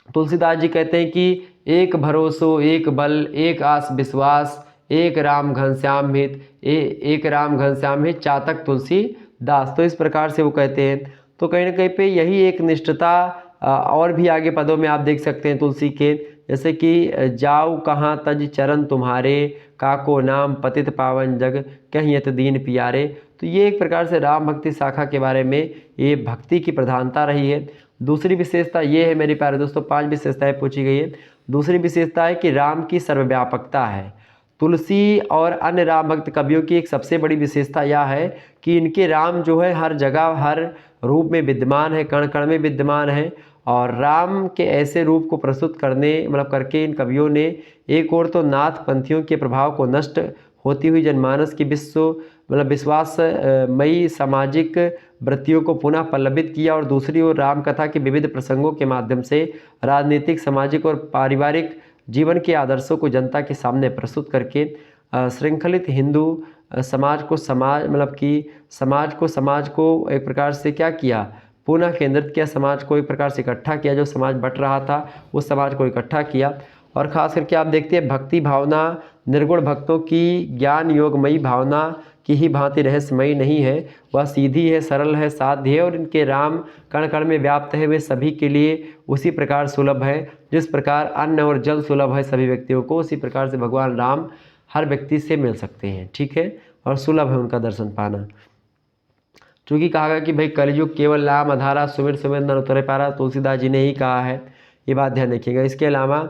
तुलसीदास जी कहते हैं कि एक भरोसो एक बल एक आस विश्वास, एक राम घनश्याम हित एक राम घनश्याम हित चातक तुलसी दास। तो इस प्रकार से वो कहते हैं। तो कहीं ना कहीं पे यही एक निष्ठता और भी आगे पदों में आप देख सकते हैं तुलसी के, जैसे कि जाऊ कहाँ तज चरण तुम्हारे, काको नाम पतित पावन जग कहीं यत दीन पियारे। तो ये एक प्रकार से राम भक्ति शाखा के बारे में ये भक्ति की प्रधानता रही है। दूसरी विशेषता ये है मेरे प्यारे दोस्तों, 5 विशेषताएं पूछी गई है। दूसरी विशेषता है कि राम की सर्वव्यापकता है। तुलसी और अन्य राम भक्त कवियों की एक सबसे बड़ी विशेषता यह है कि इनके राम जो है हर जगह हर रूप में विद्यमान है, कण कण में विद्यमान है। और राम के ऐसे रूप को प्रस्तुत करने मतलब करके इन कवियों ने एक ओर तो नाथ पंथियों के प्रभाव को नष्ट होती हुई जनमानस की विश्वासमयी सामाजिक वृत्तियों को पुनः पल्लवित किया, और दूसरी ओर राम कथा के विविध प्रसंगों के माध्यम से राजनीतिक, सामाजिक और पारिवारिक जीवन के आदर्शों को जनता के सामने प्रस्तुत करके श्रृंखलित हिंदू समाज को समाज को एक प्रकार से क्या किया, पुनः केंद्रित किया, समाज को एक प्रकार से इकट्ठा किया। जो समाज बट रहा था उस समाज को इकट्ठा किया। और ख़ास करके आप देखते हैं भक्ति भावना निर्गुण भक्तों की ज्ञान योगमयी भावना की ही भांति रहस्यमयी नहीं है, वह सीधी है, सरल है, साध्य है, और इनके राम कण कण में व्याप्त है। वे सभी के लिए उसी प्रकार सुलभ है जिस प्रकार अन्न और जल सुलभ है सभी व्यक्तियों को, उसी प्रकार से भगवान राम हर व्यक्ति से मिल सकते हैं। ठीक है, और सुलभ है उनका दर्शन पाना। चूँकि कहा गया कि भाई कलयुग केवल राम अधारा, सुमिर सुमिर नर उतरे पारा, तुलसीदास जी ने ही कहा है, ये बात ध्यान रखिएगा। इसके अलावा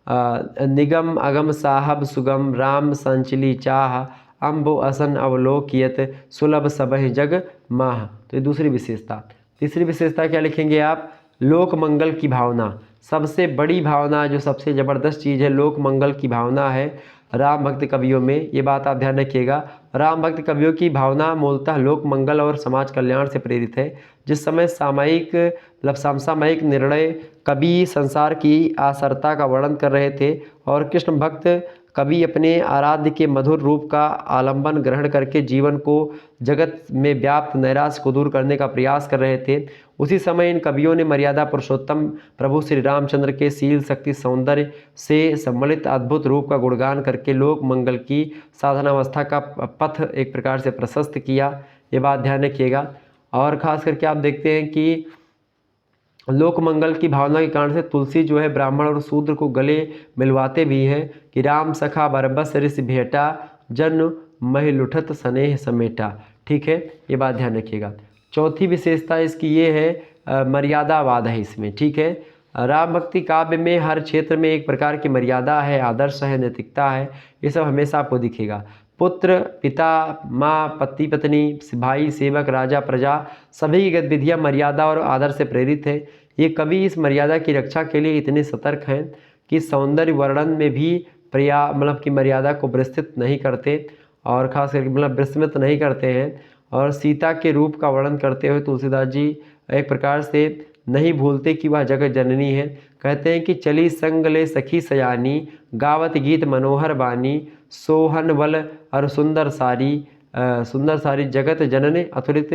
निगम अगम साहब सुगम, राम संचली चाह, अम्बो असन अवलोकियत, सुलभ सबह जग माह। तो ये दूसरी विशेषता। तीसरी विशेषता क्या लिखेंगे आप, लोक मंगल की भावना। सबसे बड़ी भावना, जो सबसे ज़बरदस्त चीज़ है, लोक मंगल की भावना है राम भक्त कवियों में। ये बात आप ध्यान रखिएगा। राम भक्त कवियों की भावना मूलतः लोक मंगल और समाज कल्याण से प्रेरित है। जिस समय समसामयिक निर्णय कवि संसार की आसरता का वर्णन कर रहे थे और कृष्ण भक्त कवि अपने आराध्य के मधुर रूप का आलंबन ग्रहण करके जीवन को जगत में व्याप्त नैराश्य को दूर करने का प्रयास कर रहे थे, उसी समय इन कवियों ने मर्यादा पुरुषोत्तम प्रभु श्री रामचंद्र के शील शक्ति सौंदर्य से सम्मिलित अद्भुत रूप का गुणगान करके लोक मंगल की साधनावस्था का पथ एक प्रकार से प्रशस्त किया। ये बात ध्यान रखिएगा। और ख़ास करके आप देखते हैं कि लोक मंगल की भावना के कारण से तुलसी जो है ब्राह्मण और शूद्र को गले मिलवाते भी हैं कि राम सखा बरबस ऋषि भेटा, जन मह लुठत स्नेह समेटा। ठीक है, ये बात ध्यान रखिएगा। चौथी विशेषता इसकी ये है मर्यादावाद है इसमें। ठीक है, राम भक्ति काव्य में हर क्षेत्र में एक प्रकार की मर्यादा है, आदर्श है, नैतिकता है, ये सब हमेशा आपको दिखेगा। पुत्र, पिता, माँ, पति पत्नी, भाई, सेवक, राजा, प्रजा, सभी की गतिविधियाँ मर्यादा और आदर से प्रेरित है। ये कवि इस मर्यादा की रक्षा के लिए इतने सतर्क हैं कि सौंदर्य वर्णन में भी की मर्यादा को विस्तृत नहीं करते, और ख़ास करके विस्मृत नहीं करते हैं। और सीता के रूप का वर्णन करते हुए तुलसीदास जी एक प्रकार से नहीं भूलते कि वह जगत जननी है। कहते हैं कि चली संग ले सखी सयानी, गावत गीत मनोहर बानी, सोहन बल और सुंदर सारी जगत जनने अतुलित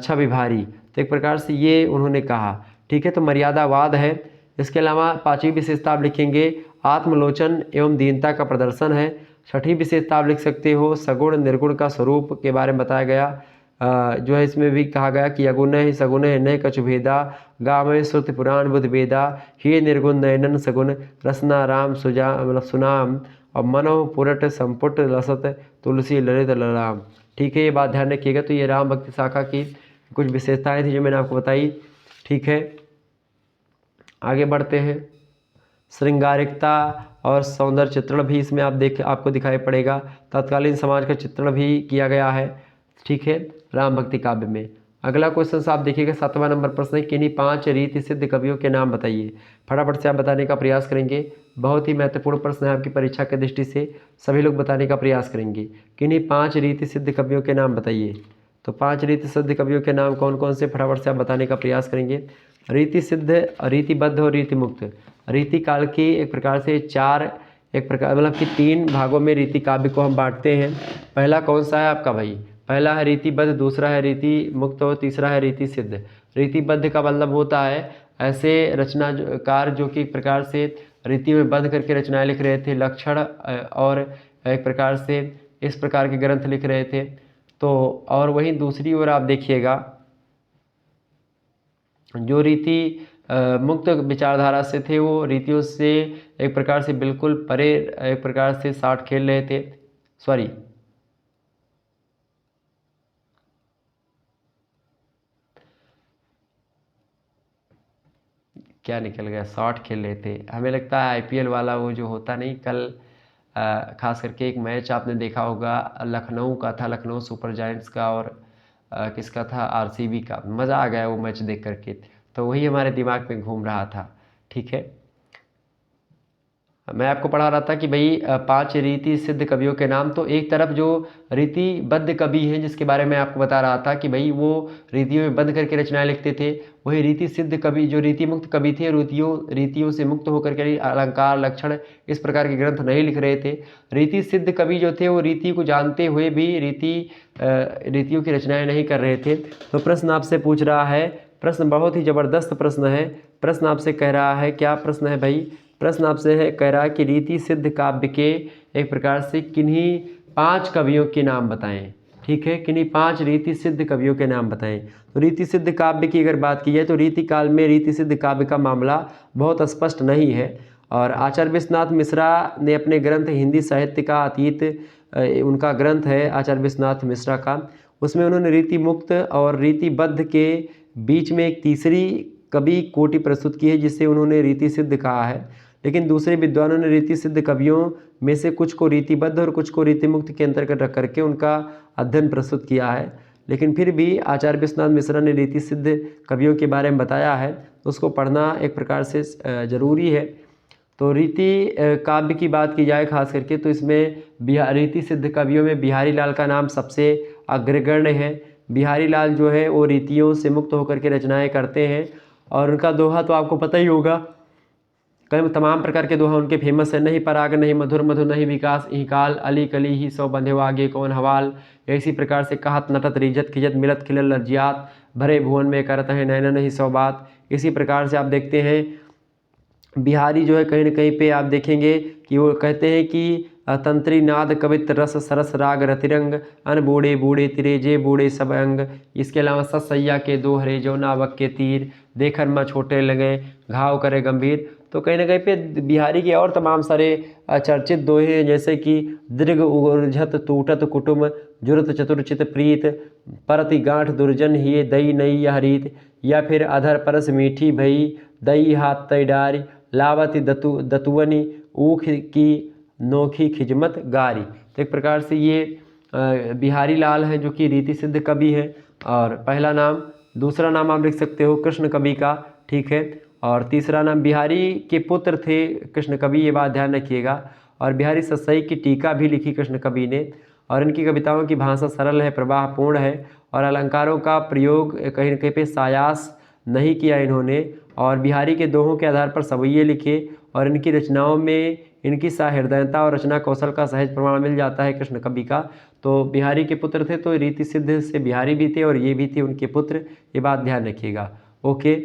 छवि भारी। तो एक प्रकार से ये उन्होंने कहा। ठीक है, तो मर्यादावाद है। इसके अलावा 5वीं विशेषता आप लिखेंगे आत्मलोचन एवं दीनता का प्रदर्शन है। 6ठी विशेषता आप लिख सकते हो सगुण निर्गुण का स्वरूप के बारे में बताया गया। जो है इसमें भी कहा गया कि अगुण ही सगुण नय कछु भेदा, गावै श्रुति पुराण बुध वेदा, हे निर्गुण नयनन सगुण, रसना राम सुजा मतलब सुनाम, और मनो पुरट संपुट लसत, तुलसी ललित ललाम। ठीक है, ये बात ध्यान रखिएगा। तो ये राम भक्ति शाखा की कुछ विशेषताएं थी जो मैंने आपको बताई। ठीक है, आगे बढ़ते हैं। श्रृंगारिकता और सौंदर्य चित्रण भी इसमें आपको दिखाई पड़ेगा। तत्कालीन समाज का चित्रण भी किया गया है। ठीक है, राम भक्ति काव्य में। अगला क्वेश्चन आप देखिएगा, 7वां नंबर प्रश्न है, किन्हीं 5 रीति सिद्ध कवियों के नाम बताइए। फटाफट से आप बताने का प्रयास करेंगे। बहुत ही महत्वपूर्ण प्रश्न है आपकी परीक्षा की दृष्टि से, सभी लोग बताने का प्रयास करेंगे। किन्हीं 5 रीति सिद्ध कवियों के नाम बताइए। तो 5 रीति सिद्ध कवियों के नाम कौन कौन से, फटाफट से आप बताने का प्रयास करेंगे। रीति सिद्ध, रीतिबद्ध और रीति मुक्त। रीति काल की एक प्रकार से 4 एक प्रकार मतलब कि 3 भागों में रीति काव्य को हम बांटते हैं। पहला कौन सा है आपका भाई? पहला है रीतिबद्ध, दूसरा है रीति मुक्त और तीसरा है रीति सिद्ध। रीतिबद्ध का मतलब होता है ऐसे रचनाकार जो कि एक प्रकार से रीति में बंध करके रचनाएं लिख रहे थे, लक्षण और एक प्रकार से इस प्रकार के ग्रंथ लिख रहे थे। तो और वहीं दूसरी ओर आप देखिएगा, जो रीति मुक्त विचारधारा से थे वो रीतियों से एक प्रकार से बिल्कुल परे एक प्रकार से साठ खेल रहे थे। सॉरी, क्या निकल गया, शॉट खेल रहे थे। हमें लगता है आईपीएल वाला वो जो होता नहीं, कल खास करके एक मैच आपने देखा होगा, लखनऊ का था, लखनऊ सुपर जायंट्स का और किसका था, आरसीबी का। मज़ा आ गया वो मैच देख करके, तो वही हमारे दिमाग में घूम रहा था। ठीक है, मैं आपको पढ़ा रहा था कि भाई 5 रीति सिद्ध कवियों के नाम। तो एक तरफ जो रीतिबद्ध कवि हैं जिसके बारे में आपको बता रहा था कि भाई वो रीतियों में बंध करके रचनाएं लिखते थे, वही रीति सिद्ध कवि जो रीति मुक्त कवि थे, रीतियों से मुक्त होकर के अलंकार लक्षण इस प्रकार के ग्रंथ नहीं लिख रहे थे। रीति सिद्ध कवि जो थे वो रीति को जानते हुए भी रीतियों की रचनाएं नहीं कर रहे थे। तो प्रश्न आपसे पूछ रहा है, प्रश्न बहुत ही ज़बरदस्त प्रश्न है। प्रश्न आपसे कह रहा है, क्या प्रश्न है भाई? प्रश्न आपसे है कह रहा है कि रीति सिद्ध काव्य के एक प्रकार से किन्हीं 5 कवियों के नाम बताएं। ठीक है, किन्हीं 5 रीति सिद्ध कवियों के नाम बताएं। तो रीति सिद्ध काव्य की अगर बात की जाए तो रीति काल में रीति सिद्ध काव्य का मामला बहुत स्पष्ट नहीं है। और आचार्य विश्वनाथ मिश्रा ने अपने ग्रंथ हिंदी साहित्य का अतीत, उनका ग्रंथ है आचार्य विश्वनाथ मिश्रा का, उसमें उन्होंने रीति मुक्त और रीतिबद्ध के बीच में एक तीसरी कवि कोटि प्रस्तुत की है जिसे उन्होंने रीति सिद्ध कहा है। लेकिन दूसरे विद्वानों ने रीति सिद्ध कवियों में से कुछ को रीतिबद्ध और कुछ को रीति मुक्त के अंतर्गत रख करके उनका अध्ययन प्रस्तुत किया है। लेकिन फिर भी आचार्य विश्वनाथ मिश्रा ने रीति सिद्ध कवियों के बारे में बताया है, तो उसको पढ़ना एक प्रकार से ज़रूरी है। तो रीति काव्य की बात की जाए खास करके तो इसमें रीति सिद्ध कवियों में बिहारी लाल का नाम सबसे अग्रगण्य है। बिहारी लाल जो है वो रीतियों से मुक्त होकर के रचनाएं करते हैं और उनका दोहा तो आपको पता ही होगा, कई तमाम प्रकार के दोहा उनके फेमस है। नहीं पराग नहीं मधुर मधुर नहीं विकास ही काल, अली कली ही सौ बंधे आगे कौन हवाल। इसी प्रकार से कहत नटत रिजत खिजत मिलत खिलल लज्जियात, भरे भुवन में करत है नैना नहीं सौ बात। इसी प्रकार से आप देखते हैं बिहारी जो है कहीं न कहीं पे आप देखेंगे कि वो कहते हैं कि तंत्री नाद कवित रस सरस राग रतिरंग, अन बूढ़े बूढ़े तिरेजे बूढ़े सब अंग। इसके अलावा ससैया के दोहरे जो नावक के तीर, देखन में छोटे लगे घाव करे गंभीर। तो कहीं ना कहीं पे बिहारी के और तमाम सारे चर्चित दोहे हैं, जैसे कि दीर्घ उर्झत टूटत कुटुम, जुरत चतुर्चित प्रीत, परति गांठ दुर्जन हिये दई नई यह रीत, या फिर अधर परस मीठी भई दई हाथ तय डारी, लावती दतुवनी ऊख की नोखी खिजमत गारी। तो एक प्रकार से ये बिहारी लाल हैं जो कि रीति सिद्ध कवि हैं। और पहला नाम, दूसरा नाम आप लिख सकते हो कृष्ण कवि का। ठीक है, और तीसरा नाम बिहारी के पुत्र थे कृष्ण कवि, ये बात ध्यान रखिएगा। और बिहारी सस्सई की टीका भी लिखी कृष्ण कवि ने। और इनकी कविताओं की भाषा सरल है, प्रवाहपूर्ण है और अलंकारों का प्रयोग कहीं न कहीं पे सायास नहीं किया इन्होंने। और बिहारी के दोहों के आधार पर सवैये लिखे और इनकी रचनाओं में इनकी सहृदयता और रचना कौशल का सहज प्रमाण मिल जाता है कृष्ण कवि का। तो बिहारी के पुत्र थे, तो रीति सिद्ध से बिहारी भी थे और ये भी थे उनके पुत्र, ये बात ध्यान रखिएगा। ओके,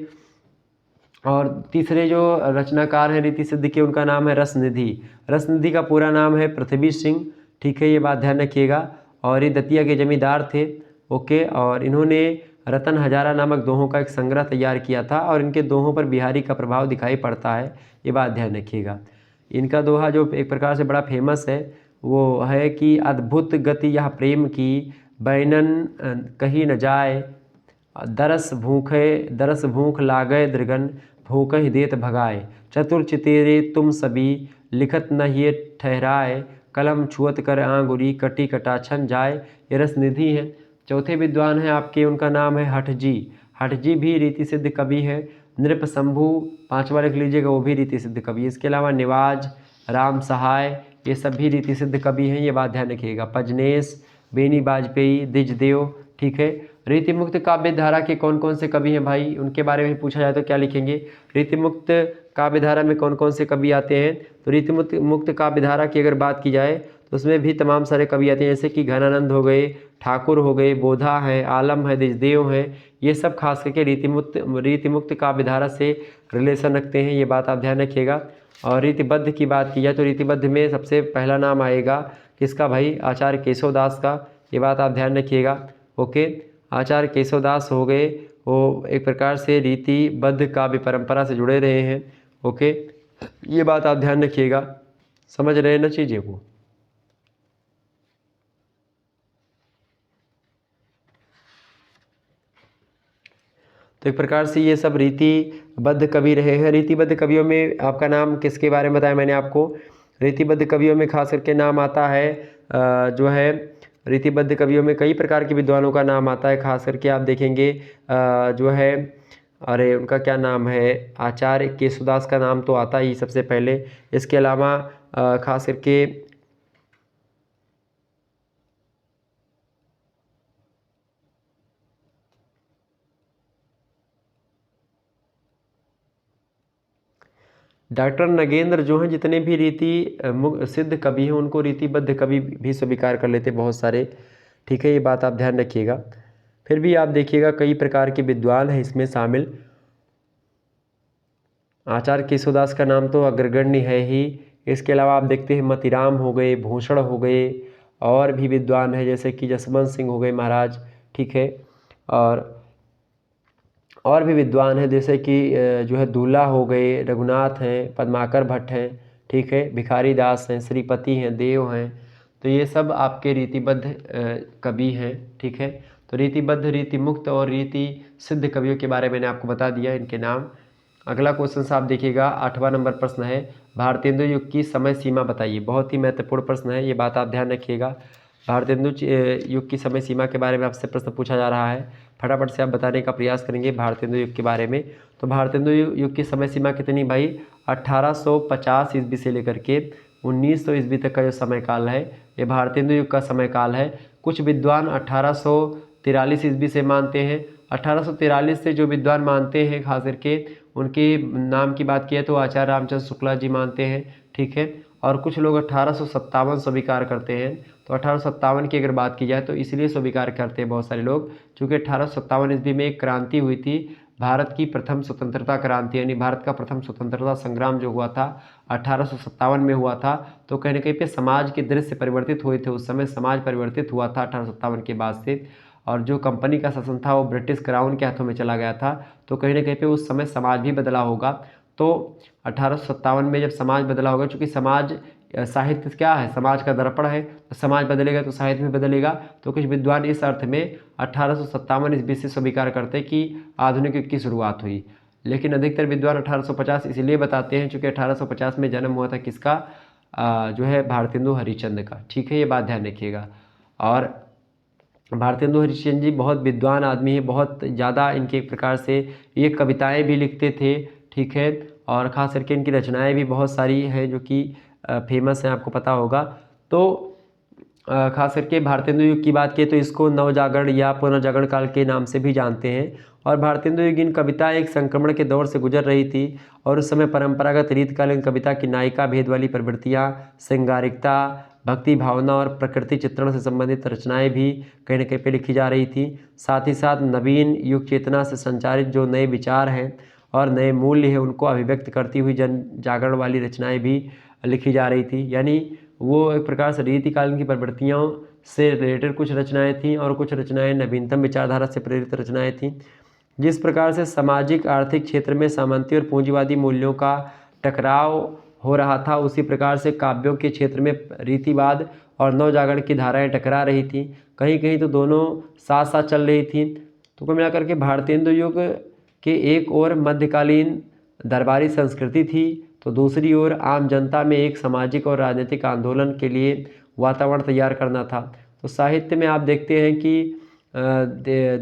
और तीसरे जो रचनाकार हैं रीति सिद्ध के, उनका नाम है रसनिधि। रसनिधि का पूरा नाम है पृथ्वी सिंह। ठीक है, ये बात ध्यान रखिएगा। और ये दतिया के जमींदार थे ओके। और इन्होंने रतन हजारा नामक दोहों का एक संग्रह तैयार किया था और इनके दोहों पर बिहारी का प्रभाव दिखाई पड़ता है, ये बात ध्यान रखिएगा। इनका दोहा जो एक प्रकार से बड़ा फेमस है वो है कि अद्भुत गति यह प्रेम की, बैनन कही न जाए, दरस भूख लागय दृगन, भूख ही देत भगाए, चतुर चितेरे तुम सभी, लिखत न ये ठहराए, कलम छुअत कर आंगुरी, कटी कटाछन जाए, ये रस निधि है। चौथे विद्वान हैं आपके, उनका नाम है हठजी। हठजी भी रीति सिद्ध कवि है। नृप शंभु पांचवा लिख लीजिएगा, वो भी रीति सिद्ध कवि। इसके अलावा निवाज, राम सहाय, ये सब भी रीति सिद्ध कवि हैं, ये बात ध्यान रखिएगा। पजनेस, बेनी बाजपेयी, दिजदेव, ठीक है। रीतिमुक्त काव्य धारा के कौन कौन से कवि हैं भाई, उनके बारे में पूछा जाए तो क्या लिखेंगे? रीतिमुक्त काव्य धारा में कौन कौन से कवि आते हैं? तो रीतिमुक्त काव्य धारा की अगर बात की जाए तो उसमें भी तमाम सारे कवि आते हैं, जैसे कि घनानंद हो गए, ठाकुर हो गए, बोधा है, आलम है, दिजदेव है। ये सब खास करके रीतिमुक्त काव्य धारा से रिलेशन रखते हैं, ये बात आप ध्यान रखिएगा। और रीतिबद्ध की बात की जाए तो रीतिबद्ध में सबसे पहला नाम आएगा किसका भाई? आचार्य केशवदास का, ये बात आप ध्यान रखिएगा। ओके, आचार्य केशवदास हो गए, वो एक प्रकार से रीतिबद्ध काव्य परंपरा से जुड़े रहे हैं। ओके, ये बात आप ध्यान रखिएगा, समझ रहे हैं ना चीज़ें को। तो एक प्रकार से ये सब रीतिबद्ध कवि रहे हैं। रीतिबद्ध कवियों में आपका नाम किसके बारे में बताया मैंने आपको? रीतिबद्ध कवियों में खास करके नाम आता है जो है रीतिबद्ध कवियों में कई प्रकार के विद्वानों का नाम आता है। खास करके आप देखेंगे जो है, अरे उनका क्या नाम है, आचार्य केशवदास का नाम तो आता ही सबसे पहले। इसके अलावा खास करके डॉक्टर नगेंद्र जो हैं, जितने भी सिद्ध कवि हैं उनको रीतिबद्ध कवि भी स्वीकार कर लेते बहुत सारे, ठीक है, ये बात आप ध्यान रखिएगा। फिर भी आप देखिएगा कई प्रकार के विद्वान हैं इसमें शामिल। आचार्य केशवदास का नाम तो अग्रगण्य है ही। इसके अलावा आप देखते हैं मतीराम हो गए, भूषण हो गए, और भी विद्वान हैं जैसे कि जसवंत सिंह हो गए महाराज, ठीक है। और भी विद्वान हैं जैसे कि जो है दूल्हा हो गए, रघुनाथ हैं, पद्माकर भट्ट हैं, ठीक है, भिखारी दास हैं, श्रीपति हैं, देव हैं। तो ये सब आपके रीतिबद्ध कवि हैं, ठीक है। तो रीतिबद्ध, रीतिमुक्त और रीति सिद्ध कवियों के बारे में मैंने आपको बता दिया, इनके नाम। अगला क्वेश्चन आप देखिएगा, 8वां नंबर प्रश्न है, भारतेंदु युग की समय सीमा बताइए। बहुत ही महत्वपूर्ण प्रश्न है, ये बात आप ध्यान रखिएगा। भारतेंदु युग की समय सीमा के बारे में आपसे प्रश्न पूछा जा रहा है, फटाफट से आप बताने का प्रयास करेंगे भारतेंदु युग के बारे में। तो भारतेंदु युग की समय सीमा कितनी भाई? 1850 ईस्वी से लेकर के 1900 ईस्वी तक का जो समय काल है, ये भारतेंदु युग का समय काल है। कुछ विद्वान 1843 ईस्वी से मानते हैं। 1843 से जो विद्वान मानते हैं, खास करके उनके नाम की बात किया तो आचार्य रामचंद्र शुक्ला जी मानते हैं, ठीक है। और कुछ लोग 1857 स्वीकार करते हैं। तो 1857 की अगर बात की जाए तो इसलिए स्वीकार करते हैं बहुत सारे लोग, क्योंकि 1857 ईस्वी में एक क्रांति हुई थी, भारत की प्रथम स्वतंत्रता क्रांति, यानी भारत का प्रथम स्वतंत्रता संग्राम जो हुआ था 1857 में हुआ था। तो कहीं ना कहीं पे समाज के दृश्य परिवर्तित हुए थे, उस समय समाज परिवर्तित हुआ था 1857 के बाद से। और जो कंपनी का शासन था वो ब्रिटिश क्राउन के हाथों में चला गया था। तो कहीं ना कहीं पे उस समय समाज भी बदला होगा। तो 1857 में जब समाज बदला होगा, चूँकि समाज, साहित्य क्या है, समाज का दर्पण है, तो समाज बदलेगा तो साहित्य भी बदलेगा। तो कुछ विद्वान इस अर्थ में 1857 ईस्वी से स्वीकार करते कि आधुनिक युग की शुरुआत हुई। लेकिन अधिकतर विद्वान 1850 इसलिए बताते हैं चूँकि 1850 में जन्म हुआ था किसका? जो है भारतेंदु हरिश्चंद्र का, ठीक है, ये बात ध्यान रखिएगा। और भारतेंदु हरिश्चंद्र जी बहुत विद्वान आदमी है, बहुत ज़्यादा इनके एक प्रकार से ये कविताएं भी लिखते थे, ठीक है। और ख़ास करके इनकी रचनाएं भी बहुत सारी हैं जो कि फेमस हैं, आपको पता होगा। तो खास करके भारतेंदु युग की बात की तो इसको नवजागरण या पुनर्जागरण काल के नाम से भी जानते हैं। और भारतेंदु युगीन कविता एक संक्रमण के दौर से गुजर रही थी और उस समय परंपरागत रीतकालीन कविता की नायिका भेद वाली प्रवृत्तियाँ, श्रृंगारिकता, भक्ति भावना और प्रकृति चित्रण से संबंधित रचनाएं भी कहीं न कहीं पे लिखी जा रही थी। साथ ही साथ नवीन युग चेतना से संचारित जो नए विचार हैं और नए मूल्य हैं उनको अभिव्यक्त करती हुई जन जागरण वाली रचनाएं भी लिखी जा रही थी। यानी वो एक प्रकार से रीतिकालीन की प्रवृत्तियों से रिलेटेड कुछ रचनाएं थीं और कुछ रचनाएं नवीनतम विचारधारा से प्रेरित रचनाएं थीं। जिस प्रकार से सामाजिक आर्थिक क्षेत्र में सामंती और पूंजीवादी मूल्यों का टकराव हो रहा था, उसी प्रकार से काव्यों के क्षेत्र में रीतिवाद और नवजागरण की धाराएं टकरा रही थीं। कहीं कहीं तो दोनों साथ साथ चल रही थीं। तो कुल मिलाकर के भारतेंदु युग के एक ओर मध्यकालीन दरबारी संस्कृति थी, तो दूसरी ओर आम जनता में एक सामाजिक और राजनीतिक आंदोलन के लिए वातावरण तैयार करना था। तो साहित्य में आप देखते हैं कि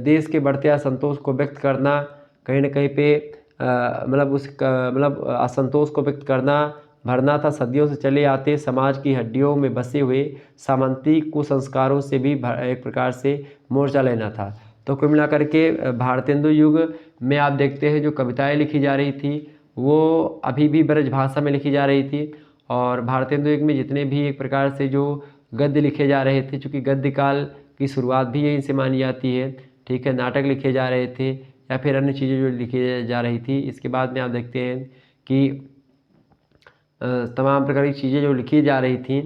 देश के बढ़ते असंतोष को व्यक्त करना, कहीं न कहीं पे मतलब असंतोष को व्यक्त करना, भरना था सदियों से चले आते समाज की हड्डियों में बसे हुए सामंती कुसंस्कारों से भी एक प्रकार से मोर्चा लेना था। तो कुल मिलाकर के भारतेंदु युग में आप देखते हैं जो कविताएं लिखी जा रही थी वो अभी भी ब्रज भाषा में लिखी जा रही थी। और भारतेंदु युग में जितने भी एक प्रकार से जो गद्य लिखे जा रहे थे, चूँकि गद्य काल की शुरुआत भी यहीं से मानी जाती है, ठीक है, नाटक लिखे जा रहे थे या फिर अन्य चीज़ें जो लिखी जा रही थी। इसके बाद में आप देखते हैं कि तमाम प्रकार की चीज़ें जो लिखी जा रही थी,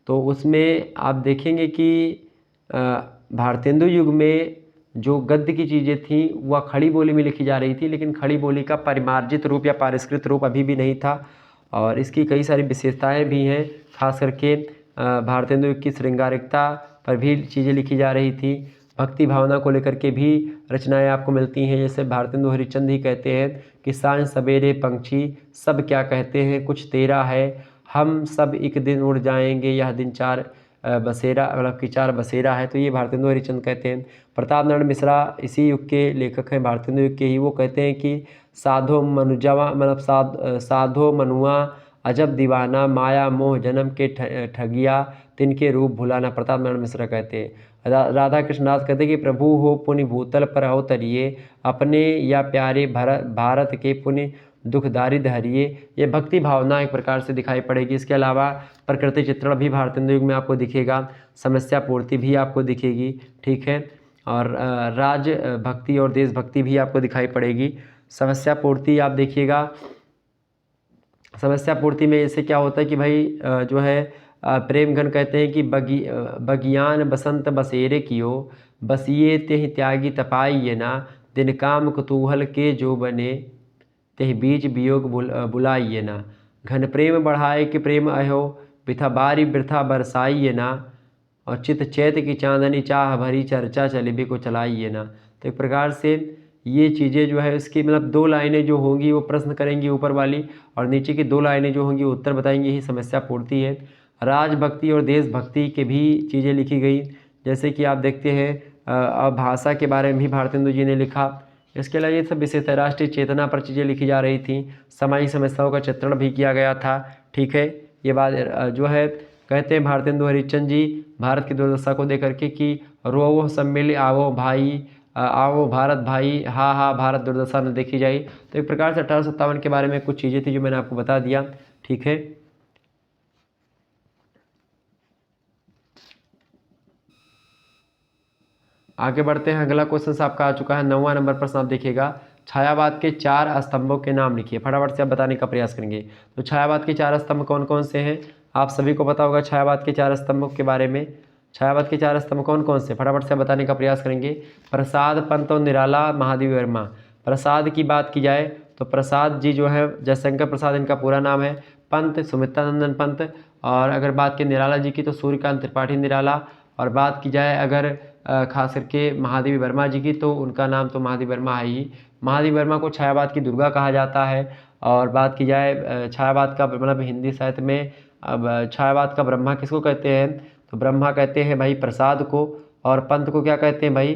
तो उसमें आप देखेंगे कि भारतेंदु युग में जो गद्य की चीज़ें थीं वह खड़ी बोली में लिखी जा रही थी, लेकिन खड़ी बोली का परिमार्जित रूप या परिष्कृत रूप अभी भी नहीं था। और इसकी कई सारी विशेषताएं भी हैं, खास करके भारतेंदु युग की श्रृंगारिकता पर भी चीज़ें लिखी जा रही थी। भक्ति भावना को लेकर के भी रचनाएं आपको मिलती हैं, जैसे भारतेंदु हरिश्चंद्र ही कहते हैं कि सांझ सवेरे पंछी सब क्या कहते हैं, कुछ तेरा है, हम सब एक दिन उड़ जाएंगे, यह दिन चार बसेरा मतलब कि चार बसेरा है। तो ये भारतेंदु हरिश्चंद्र कहते हैं। प्रताप नारायण मिश्रा इसी युग के लेखक हैं, भारतेंदु युग के ही। वो कहते हैं कि साधो मनुजवा मतलब साधो मनुआ अजब दीवाना, माया मोह जन्म के ठगिया, तिनके रूप भुलाना। प्रताप नारायण मिश्रा कहते हैं। राधा कृष्ण दास कहते हैं कि प्रभु हो पुण्य भूतल पर अवतरिए, अपने या प्यारे भारत के पुण्य दुख दारिद हरिए। ये भक्ति भावना एक प्रकार से दिखाई पड़ेगी। इसके अलावा प्रकृति चित्रण भी भारतेंदु युग में आपको दिखेगा, समस्या पूर्ति भी आपको दिखेगी, ठीक है, और राज भक्ति और देशभक्ति भी आपको दिखाई पड़ेगी। समस्या पूर्ति आप देखिएगा, समस्या पूर्ति में ऐसे क्या होता है कि भाई जो है प्रेमघन कहते हैं कि बगियान बसंत बसेरे कियो, बसिए तेहि त्यागी तपाई ये ना, दिन काम कुतूहल के जो बने, तेहि बीच वियोग बुलाइए ना। घन प्रेम बढ़ाए कि प्रेम अहो, बिथा बारी वृथा बरसाइए ना, और चित चैत की चांदनी चाह भरी, चर्चा चलिबे को चलाइए ना। तो एक प्रकार से ये चीज़ें जो है इसकी मतलब दो लाइनें जो होंगी वो प्रश्न करेंगी ऊपर वाली, और नीचे की दो लाइनें जो होंगी उत्तर बताएंगी। ही समस्या पूर्ति है। राजभक्ति और देशभक्ति के भी चीज़ें लिखी गई, जैसे कि आप देखते हैं भाषा के बारे में भी भारतेंदु जी ने लिखा। इसके अलावा ये सब विशेषतः राष्ट्रीय चेतना पर चीज़ें लिखी जा रही थी, सामाजिक समस्याओं का चित्रण भी किया गया था, ठीक है। ये बात जो है कहते हैं भारतेंदु हरिश्चंद्र जी भारत की दुर्दशा को देख करके कि रोवो सब मिल आवो भाई, आओ भारत भाई, हा हा भारत दुर्दशा न देखी जाए। तो एक प्रकार से 1857 के बारे में कुछ चीज़ें थी जो मैंने आपको बता दिया, ठीक है। आगे बढ़ते हैं, अगला क्वेश्चन आपका आ चुका है 9वां नंबर प्रश्न। आप देखिएगा, छायावाद के 4 स्तंभों के नाम लिखिए। फटाफट से आप बताने का प्रयास करेंगे। तो छायावाद के 4 स्तंभ कौन कौन से हैं, आप सभी को पता होगा छायावाद के 4 स्तंभों के बारे में। छायावाद के 4 स्तंभ कौन कौन से, फटाफट से बताने का प्रयास करेंगे। प्रसाद, पंत और निराला, महादेवी वर्मा। प्रसाद की बात की जाए तो प्रसाद जी जो है जयशंकर प्रसाद इनका पूरा नाम है। पंत सुमित्रानंदन पंत। और अगर बात की निराला जी की तो सूर्यकांत त्रिपाठी निराला। और बात की जाए अगर खास करके महादेवी वर्मा जी की तो उनका नाम तो महादेवी वर्मा है ही। महादेवी वर्मा को छायावाद की दुर्गा कहा जाता है। और बात की जाए छायावाद का मतलब हिंदी साहित्य में अब छायावाद का ब्रह्मा किसको कहते हैं, तो ब्रह्मा कहते हैं भाई प्रसाद को। और पंत को क्या कहते हैं भाई,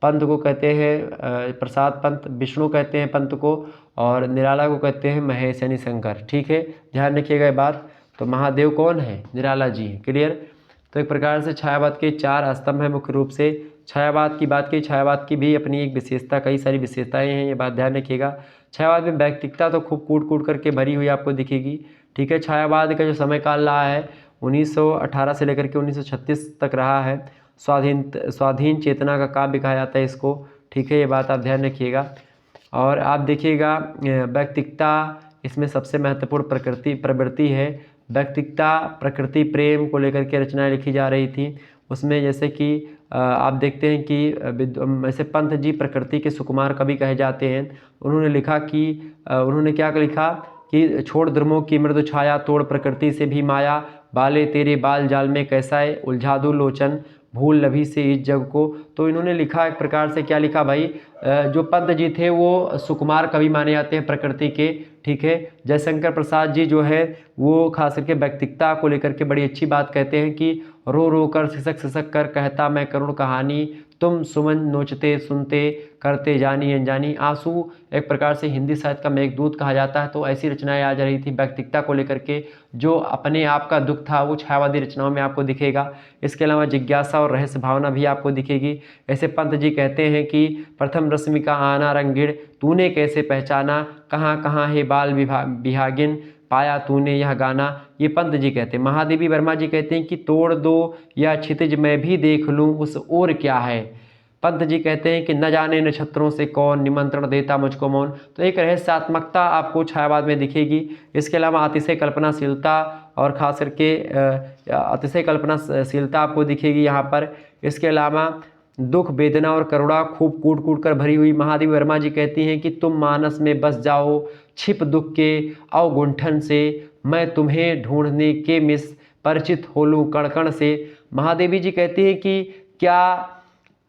पंत को कहते हैं प्रसाद पंत, विष्णु कहते हैं पंत को, और निराला को कहते हैं महेश यानी शंकर, ठीक है, ध्यान रखिएगा ये बात। तो महादेव कौन है, निराला जी है, क्लियर। तो एक प्रकार से छायावाद के 4 स्तंभ हैं मुख्य रूप से। छायावाद की बात की, छायावाद की भी अपनी एक विशेषता, कई सारी विशेषताएं हैं, ये बात ध्यान रखिएगा। छायावाद में वैयक्तिकता तो खूब कूट कूट करके भरी हुई आपको दिखेगी, ठीक है। छायावाद का जो समय काल रहा है 1918 से लेकर के 1936 तक रहा है। स्वाधीन चेतना का काव्य कहा जाता है इसको, ठीक है, ये बात आप ध्यान रखिएगा। और आप देखिएगा वैयक्तिकता इसमें सबसे महत्वपूर्ण प्रवृत्ति है। व्यक्तिकता, प्रकृति, प्रेम को लेकर के रचनाएं लिखी जा रही थी। उसमें जैसे कि आप देखते हैं कि ऐसे पंत जी प्रकृति के सुकुमार कवि कहे जाते हैं। उन्होंने लिखा कि उन्होंने क्या लिखा कि छोड़ द्रुमों की मृदु छाया, तोड़ प्रकृति से भी माया, बाले तेरे बाल जाल में कैसा है, उलझा दूं लोचन, भूल नभी से इस जग को। तो इन्होंने लिखा एक प्रकार से, क्या लिखा भाई, जो पंत जी थे वो सुकुमार कवि माने जाते हैं प्रकृति के, ठीक है। जयशंकर प्रसाद जी जो है वो खास करके व्यक्तिकता को लेकर के बड़ी अच्छी बात कहते हैं कि रो रो कर सिसक सिसक कर कहता मैं करुण कहानी, तुम सुमन नोचते सुनते करते जानी अनजानी। आंसू एक प्रकार से हिंदी साहित्य का मेघदूत कहा जाता है। तो ऐसी रचनाएं आ जा रही थी व्यक्तिकता को लेकर के, जो अपने आप का दुख था वो छायावादी रचनाओं में आपको दिखेगा। इसके अलावा जिज्ञासा और रहस्य भावना भी आपको दिखेगी। ऐसे पंत जी कहते हैं कि प्रथम रश्मि का आना रंगीण, तूने कैसे पहचाना, कहाँ कहाँ है बाल बिहागिन, पाया तूने यह गाना। ये पंत जी कहते हैं। महादेवी वर्मा जी कहते हैं कि तोड़ दो या क्षितिज मैं भी देख लूं उस ओर क्या है। पंत जी कहते हैं कि न जाने नक्षत्रों से कौन निमंत्रण देता मुझको मौन। तो एक रहस्यात्मकता आपको छायावाद में दिखेगी। इसके अलावा अतिशय कल्पनाशीलता और खास करके अतिशय कल्पनाशीलता आपको दिखेगी यहाँ पर। इसके अलावा दुख, वेदना और करुणा खूब कूट कूट कर भरी हुई। महादेवी वर्मा जी कहती हैं कि तुम मानस में बस जाओ छिप दुख के अवगुंठन से, मैं तुम्हें ढूंढने के मिस परिचित हो लूँ कण कण से। महादेवी जी कहती हैं कि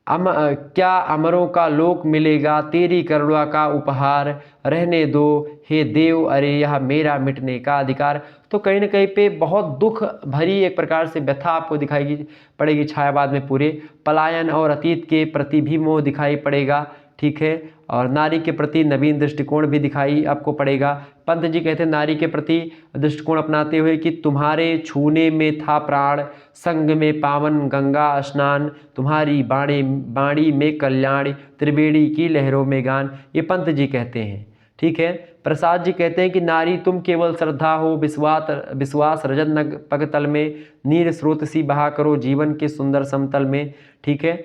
क्या अमरों का लोक मिलेगा तेरी करुणा का उपहार, रहने दो हे देव अरे यह मेरा मिटने का अधिकार। तो कहीं ना कहीं पे बहुत दुख भरी एक प्रकार से व्यथा आपको दिखाई पड़ेगी छायावाद में। पूरे पलायन और अतीत के प्रति भी मोह दिखाई पड़ेगा, ठीक है। और नारी के प्रति नवीन दृष्टिकोण भी दिखाई आपको पड़ेगा। पंत जी कहते हैं नारी के प्रति दृष्टिकोण अपनाते हुए कि तुम्हारे छूने में था प्राण, संग में पावन गंगा स्नान, तुम्हारी बाणी में कल्याण, त्रिवेणी की लहरों में गान। ये पंत जी कहते हैं, ठीक है। प्रसाद जी कहते हैं कि नारी तुम केवल श्रद्धा हो, विश्वास रजत नग पगतल में, नीर स्रोत सी बहा करो जीवन के सुंदर समतल में, ठीक है।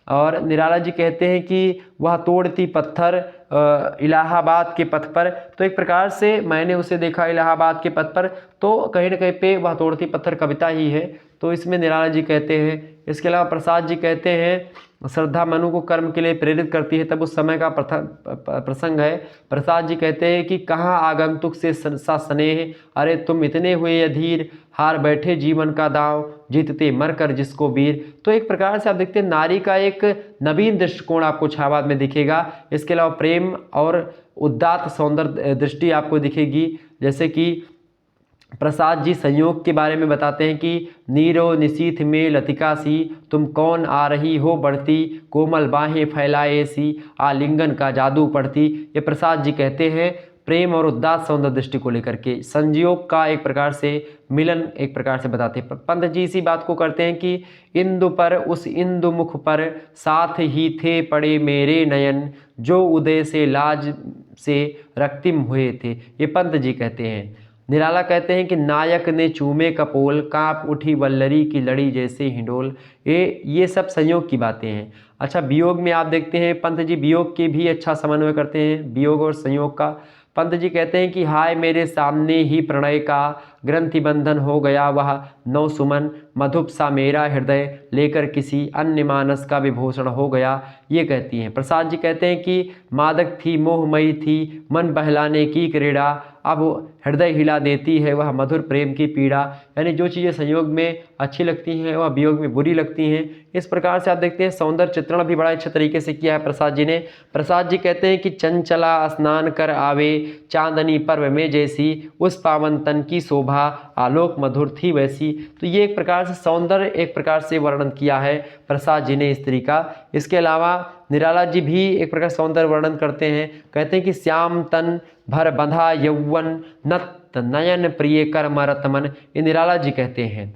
और निराला जी कहते हैं कि वह तोड़ती पत्थर इलाहाबाद के पथ पर। तो एक प्रकार से मैंने उसे देखा इलाहाबाद के पथ पर, तो कहीं ना कहीं पे वह तोड़ती पत्थर कविता ही है। तो इसमें निराला जी कहते हैं। इसके अलावा प्रसाद जी कहते हैं श्रद्धा मनु को कर्म के लिए प्रेरित करती है, तब उस समय का प्रसंग है। प्रसाद जी कहते हैं कि कहाँ आगंतुक से सा स्नेह, अरे तुम इतने हुए अधीर, हार बैठे जीवन का दांव, जीतते मर कर जिसको वीर। तो एक प्रकार से आप देखते हैं नारी का एक नवीन दृष्टिकोण आपको छायावाद में दिखेगा। इसके अलावा प्रेम और उदात्त सौंदर्य दृष्टि आपको दिखेगी। जैसे कि प्रसाद जी संयोग के बारे में बताते हैं कि नीरो निशीथ में लतिका सी, तुम कौन आ रही हो बढ़ती, कोमल बाहें फैलाए सी, आलिंगन का जादू पढ़ती। ये प्रसाद जी कहते हैं प्रेम और उदात्त सौंदर्य दृष्टि को लेकर के संयोग का एक प्रकार से मिलन एक प्रकार से बताते हैं। पंत जी इसी बात को करते हैं कि इंदु पर उस इंदु मुख पर साथ ही थे पड़े मेरे नयन, जो उदय से लाज से रक्तिम हुए थे। ये पंत जी कहते हैं। निराला कहते हैं कि नायक ने चूमे कपोल, कांप उठी वल्लरी की लड़ी जैसे हिंडोल। ये सब संयोग की बातें हैं। अच्छा, वियोग में आप देखते हैं पंत जी वियोग के भी अच्छा समन्वय करते हैं, वियोग और संयोग का। पंत जी कहते हैं कि हाय मेरे सामने ही प्रणय का ग्रंथि बंधन हो गया, वह नौ सुमन मधुप सा मेरा हृदय, लेकर किसी अन्य मानस का विभूषण हो गया। ये कहती हैं। प्रसाद जी कहते हैं कि मादक थी मोहमयी थी, मन बहलाने की क्रीड़ा, अब हृदय हिला देती है वह मधुर प्रेम की पीड़ा। यानी जो चीज़ें संयोग में अच्छी लगती हैं वह वियोग में बुरी लगती हैं। इस प्रकार से आप देखते हैं सौंदर्य चित्रण भी बड़ा अच्छे तरीके से किया है प्रसाद जी ने। प्रसाद जी कहते हैं कि चंचला स्नान कर आवे, चांदनी पर्व में जैसी, उस पावन तन की शोभा आलोक मधुर थी वैसी। तो ये एक प्रकार से सौंदर्य एक प्रकार से वर्णन किया है प्रसाद जी ने स्त्री का। इसके अलावा निराला जी भी एक प्रकार सौंदर्य वर्णन करते हैं। कहते हैं कि श्याम तन भर बंधा यौवन, नत नयन प्रिय कर मरत मन। ये निराला जी कहते हैं।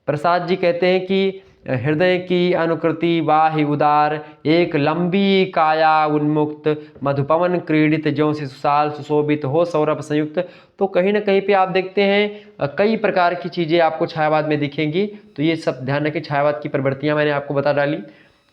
प्रसाद जी कहते हैं कि हृदय की अनुकृति वाहि उदार, एक लंबी काया उन्मुक्त, मधुपवन क्रीडित ज्यों से सुशाल सुशोभित हो सौरभ संयुक्त। तो कहीं ना कहीं पे आप देखते हैं कई प्रकार की चीज़ें आपको छायावाद में दिखेंगी। तो ये सब ध्यान रखें, छायावाद की प्रवृत्तियाँ मैंने आपको बता डाली।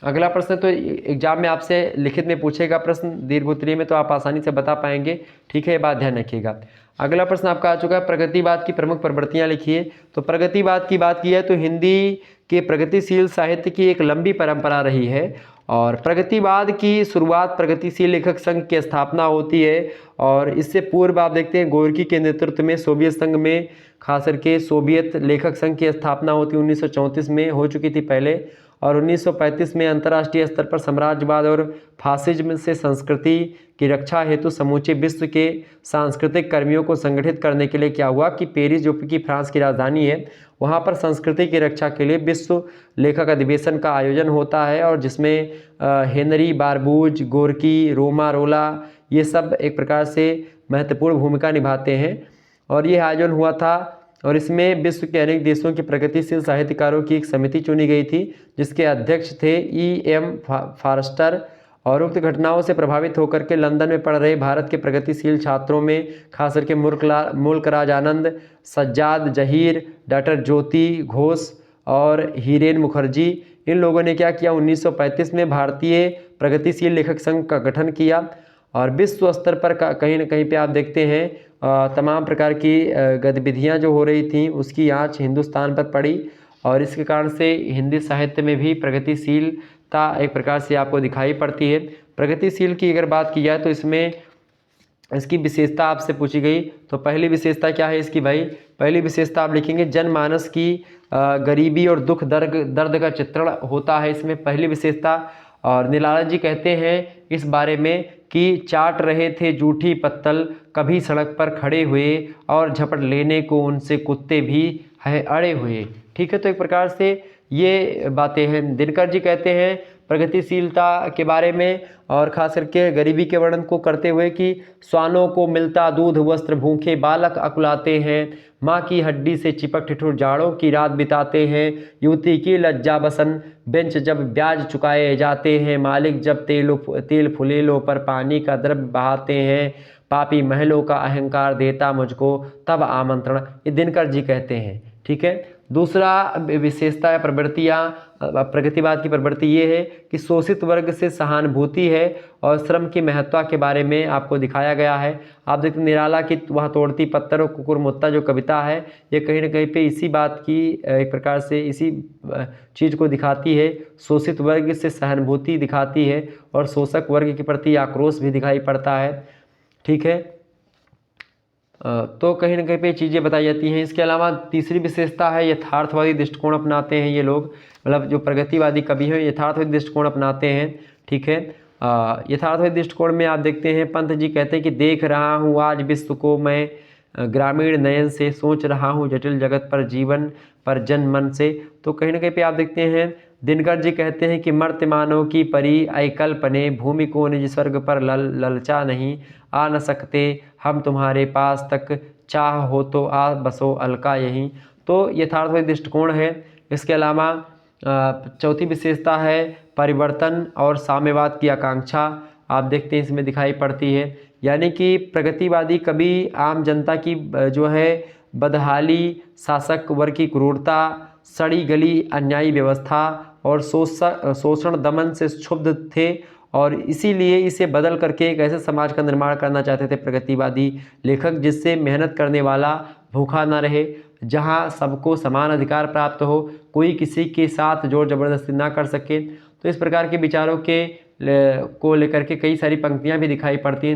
अगला प्रश्न तो एग्जाम में आपसे लिखित में पूछेगा प्रश्न दीर्घ उत्तरीय में, तो आप आसानी से बता पाएंगे। ठीक है, ये बात ध्यान रखिएगा। अगला प्रश्न आपका आ चुका है, प्रगतिवाद की प्रमुख प्रवृत्तियां लिखिए। तो प्रगतिवाद की बात की है तो हिंदी के प्रगतिशील साहित्य की एक लंबी परंपरा रही है और प्रगतिवाद की शुरुआत प्रगतिशील लेखक संघ की स्थापना होती है। और इससे पूर्व आप देखते हैं गोर्की के नेतृत्व में सोवियत संघ में, खास करके सोवियत लेखक संघ की स्थापना होती 1934 में हो चुकी थी पहले। और 1935 में अंतर्राष्ट्रीय स्तर पर साम्राज्यवाद और फासिज्म से संस्कृति की रक्षा हेतु समूचे विश्व के सांस्कृतिक कर्मियों को संगठित करने के लिए क्या हुआ कि पेरिस, जो कि फ्रांस की राजधानी है, वहाँ पर संस्कृति की रक्षा के लिए विश्व लेखक अधिवेशन का आयोजन होता है। और जिसमें हेनरी बारबूज, गोर्की, रोमारोला, ये सब एक प्रकार से महत्वपूर्ण भूमिका निभाते हैं। और ये आयोजन हुआ था और इसमें विश्व के अनेक देशों के प्रगतिशील साहित्यकारों की एक समिति चुनी गई थी जिसके अध्यक्ष थे E.M. फॉरेस्टर। और उक्त घटनाओं से प्रभावित होकर के लंदन में पढ़ रहे भारत के प्रगतिशील छात्रों में खास करके मुल्कराज आनंद, सज्जाद जहीर, डॉक्टर ज्योति घोष और हीरेन मुखर्जी, इन लोगों ने क्या किया, 1935 में भारतीय प्रगतिशील लेखक संघ का गठन किया। और विश्व स्तर पर कहीं ना कहीं पे आप देखते हैं तमाम प्रकार की गतिविधियां जो हो रही थी उसकी आंच हिंदुस्तान पर पड़ी। और इसके कारण से हिंदी साहित्य में भी प्रगतिशीलता एक प्रकार से आपको दिखाई पड़ती है। प्रगतिशील की अगर बात की जाए तो इसमें इसकी विशेषता आपसे पूछी गई तो पहली विशेषता क्या है इसकी भाई, पहली विशेषता आप लिखेंगे जनमानस की गरीबी और दुख दर्द का चित्रण होता है इसमें, पहली विशेषता। और निराला जी कहते हैं इस बारे में कि चाट रहे थे जूठी पत्तल कभी सड़क पर खड़े हुए और झपट लेने को उनसे कुत्ते भी है अड़े हुए। ठीक है, तो एक प्रकार से ये बातें हैं। दिनकर जी कहते हैं प्रगतिशीलता के बारे में और खास करके गरीबी के वर्णन को करते हुए कि स्वानों को मिलता दूध वस्त्र भूखे बालक अकुलाते हैं, माँ की हड्डी से चिपक ठिठुर जाड़ों की रात बिताते हैं, युवती की लज्जा बसन बेंच जब ब्याज चुकाए जाते हैं, मालिक जब तेल फुलेलों पर पानी का द्रव्य बहाते हैं, पापी महलों का अहंकार देता मुझको तब आमंत्रण, ये दिनकर जी कहते हैं। ठीक है, दूसरा विशेषता है प्रवृत्तियाँ प्रगतिवाद की प्रवृत्ति ये है कि शोषित वर्ग से सहानुभूति है और श्रम की महत्ता के बारे में आपको दिखाया गया है। आप देखते निराला की वह तोड़ती पत्थर और कुकुरमुत्ता जो कविता है ये कहीं ना कहीं पे इसी बात की एक प्रकार से इसी चीज़ को दिखाती है, शोषित वर्ग से सहानुभूति दिखाती है और शोषक वर्ग के प्रति आक्रोश भी दिखाई पड़ता है। ठीक है, तो कहीं ना कहीं पे चीज़ें बताई जाती हैं। इसके अलावा तीसरी विशेषता है यथार्थवादी दृष्टिकोण अपनाते हैं ये लोग, मतलब जो प्रगतिवादी कवि हैं यथार्थवादी दृष्टिकोण अपनाते हैं। ठीक है, यथार्थवादी दृष्टिकोण में आप देखते हैं पंत जी कहते हैं कि देख रहा हूँ आज विश्व को मैं ग्रामीण नयन से, सोच रहा हूँ जटिल जगत पर जीवन पर जन मन से। तो कहीं ना कहीं पे आप देखते हैं दिनकर जी कहते हैं कि मर्त्य मानव की परी अकल्पने भूमि को निज स्वर्ग पर ललचा नहीं, आ न सकते हम तुम्हारे पास तक, चाह हो तो आ बसो अलका यहीं। तो यथार्थवादी दृष्टिकोण है। इसके अलावा चौथी विशेषता है परिवर्तन और साम्यवाद की आकांक्षा, आप देखते हैं इसमें दिखाई पड़ती है। यानी कि प्रगतिवादी कभी आम जनता की जो है बदहाली, शासक वर्ग की क्रूरता, सड़ी गली अन्यायी व्यवस्था और शोषण दमन से क्षुब्ध थे और इसीलिए इसे बदल करके एक ऐसे समाज का निर्माण करना चाहते थे प्रगतिवादी लेखक जिससे मेहनत करने वाला भूखा ना रहे, जहां सबको समान अधिकार प्राप्त हो, कोई किसी के साथ जोर जबरदस्ती ना कर सके। तो इस प्रकार के विचारों को लेकर के कई सारी पंक्तियां भी दिखाई पड़ती हैं।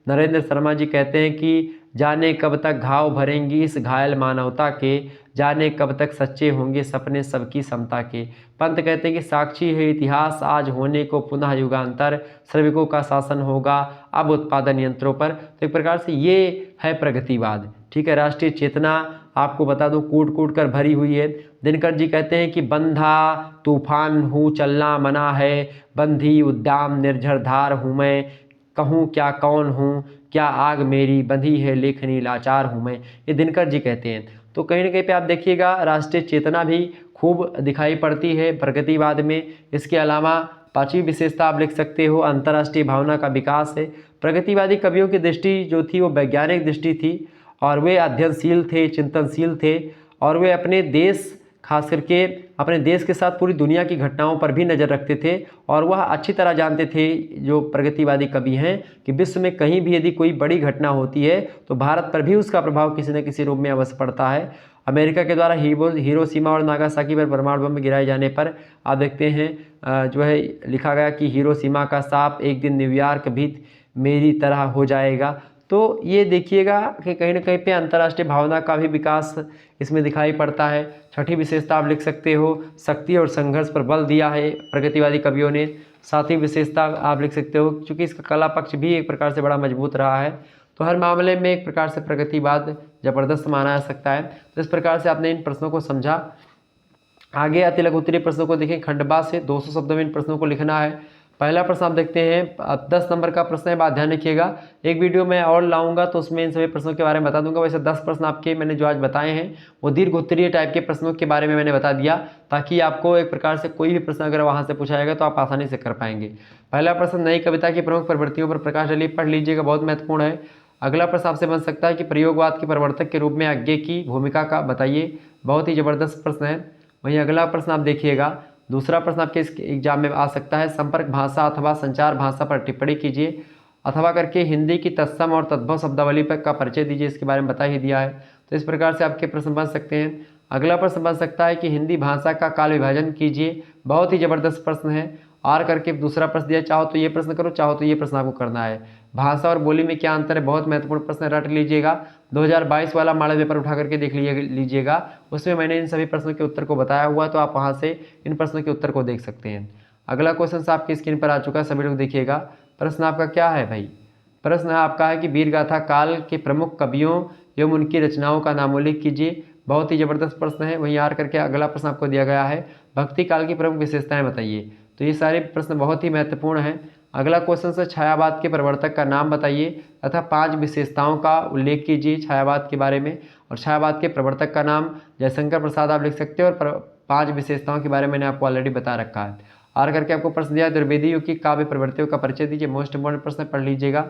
नरेंद्र शर्मा जी कहते हैं कि जाने कब तक घाव भरेंगी इस घायल मानवता के, जाने कब तक सच्चे होंगे सपने सबकी समता के। पंत कहते हैं कि साक्षी है इतिहास आज होने को पुनः युगांतर, श्रमिकों का शासन होगा अब उत्पादन यंत्रों पर। तो एक प्रकार से ये है प्रगतिवाद। ठीक है, राष्ट्रीय चेतना आपको बता दूं कूट कूट कर भरी हुई है। दिनकर जी कहते हैं कि बंधा तूफान हूँ चलना मना है, बंधी उद्दाम निर्झर धार हूँ मैं, कहूँ क्या कौन हूँ क्या आग मेरी बंधी है लेखनी लाचार हूँ मैं, ये दिनकर जी कहते हैं। तो कहीं ना कहीं पे आप देखिएगा राष्ट्रीय चेतना भी खूब दिखाई पड़ती है प्रगतिवाद में। इसके अलावा पांचवी विशेषता आप लिख सकते हो अंतर्राष्ट्रीय भावना का विकास है। प्रगतिवादी कवियों की दृष्टि जो थी वो वैज्ञानिक दृष्टि थी और वे अध्ययनशील थे, चिंतनशील थे और वे अपने देश खास करके अपने देश के साथ पूरी दुनिया की घटनाओं पर भी नज़र रखते थे और वह अच्छी तरह जानते थे, जो प्रगतिवादी कवि हैं, कि विश्व में कहीं भी यदि कोई बड़ी घटना होती है तो भारत पर भी उसका प्रभाव किसी न किसी रूप में अवश्य पड़ता है। अमेरिका के द्वारा हिरोशिमा और नागासाकी पर परमाणु बम गिराए जाने पर आप देखते हैं जो है लिखा गया कि हिरोशिमा का सांप एक दिन न्यूयॉर्क भी मेरी तरह हो जाएगा। तो ये देखिएगा कि कहीं ना कहीं पे अंतर्राष्ट्रीय भावना का भी विकास इसमें दिखाई पड़ता है। छठी विशेषता आप लिख सकते हो, शक्ति और संघर्ष पर बल दिया है प्रगतिवादी कवियों ने। सातवीं विशेषता आप लिख सकते हो, क्योंकि इसका कला पक्ष भी एक प्रकार से बड़ा मजबूत रहा है। तो हर मामले में एक प्रकार से प्रगतिवाद जबरदस्त माना जा सकता है। तो इस प्रकार से आपने इन प्रश्नों को समझा। आगे आते लघु उत्तरीय प्रश्नों को देखें। खंडवा से 200 शब्दों में इन प्रश्नों को लिखना है। पहला प्रश्न आप देखते हैं, 10 नंबर का प्रश्न है, बात ध्यान रखिएगा। एक वीडियो मैं और लाऊंगा तो उसमें इन सभी प्रश्नों के बारे में बता दूंगा। वैसे 10 प्रश्न आपके मैंने जो आज बताए हैं वो दीर्घ उत्तरीय टाइप के प्रश्नों के बारे में मैंने बता दिया, ताकि आपको एक प्रकार से कोई भी प्रश्न अगर वहाँ से पूछा जाएगा तो आप आसानी से कर पाएंगे। पहला प्रश्न, नई कविता की प्रमुख प्रवृत्तियों पर प्रकाश डालिए, पढ़ लीजिएगा, बहुत महत्वपूर्ण है। अगला प्रश्न आपसे बन सकता है कि प्रयोगवाद के प्रवर्तक के रूप में आज्ञे की भूमिका का बताइए, बहुत ही जबरदस्त प्रश्न है। वहीं अगला प्रश्न आप देखिएगा, दूसरा प्रश्न आपके इस एग्जाम में आ सकता है, संपर्क भाषा अथवा संचार भाषा पर टिप्पणी कीजिए, अथवा करके हिंदी की तत्सम और तद्भव शब्दावली पर का परिचय दीजिए, इसके बारे में बता ही दिया है। तो इस प्रकार से आपके प्रश्न बन सकते हैं। अगला प्रश्न बन सकता है कि हिंदी भाषा का काल विभाजन कीजिए, बहुत ही जबरदस्त प्रश्न है। और करके दूसरा प्रश्न दिया, चाहो तो ये प्रश्न करो, चाहो तो ये प्रश्न आपको करना है। भाषा और बोली में क्या अंतर है, बहुत महत्वपूर्ण प्रश्न, रट लीजिएगा। 2022 वाला मॉडल पेपर उठा करके देख लीजिएगा, उसमें मैंने इन सभी प्रश्नों के उत्तर को बताया हुआ, तो आप वहाँ से इन प्रश्नों के उत्तर को देख सकते हैं। अगला क्वेश्चन आपकी स्क्रीन पर आ चुका है, सभी लोग देखिएगा। प्रश्न आपका क्या है भाई? प्रश्न आपका है कि वीरगाथा काल के प्रमुख कवियों एवं उनकी रचनाओं का नामोल्लेख कीजिए, बहुत ही जबरदस्त प्रश्न है। वहीं आर करके अगला प्रश्न आपको दिया गया है, भक्ति काल की प्रमुख विशेषताएं बताइए। तो ये सारे प्रश्न बहुत ही महत्वपूर्ण हैं। अगला क्वेश्चन है, छायावाद के प्रवर्तक का नाम बताइए तथा 5 विशेषताओं का उल्लेख कीजिए छायावाद के बारे में। और छायावाद के प्रवर्तक का नाम जयशंकर प्रसाद आप लिख सकते हो, और 5 विशेषताओं के बारे में मैंने आपको ऑलरेडी बता रखा है। आर करके आपको प्रश्न दिया, द्विवेदी युग की काव्य प्रवृत्तियों का परिचय दीजिए, मोस्ट इंपॉर्टेंट प्रश्न, पढ़ लीजिएगा।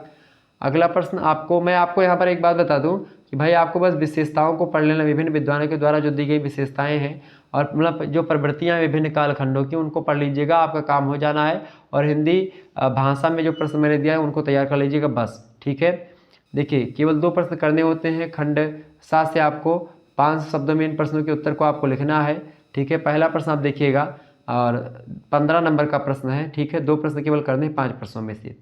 अगला प्रश्न मैं आपको यहाँ पर एक बात बता दूँ कि भाई आपको बस विशेषताओं को पढ़ लेना, विभिन्न विद्वानों के द्वारा जो दी गई विशेषताएं हैं और मतलब जो प्रवृत्तियां विभिन्न कालखंडों की, उनको पढ़ लीजिएगा, आपका काम हो जाना है। और हिंदी भाषा में जो प्रश्न मैंने दिया है उनको तैयार कर लीजिएगा, बस ठीक है। देखिए केवल 2 प्रश्न करने होते हैं। खंड 7 से आपको 5 शब्दों में इन प्रश्नों के उत्तर को आपको लिखना है, ठीक है। पहला प्रश्न आप देखिएगा और 15 नंबर का प्रश्न है, ठीक है। 2 प्रश्न केवल करने हैं 5 प्रश्नों में से।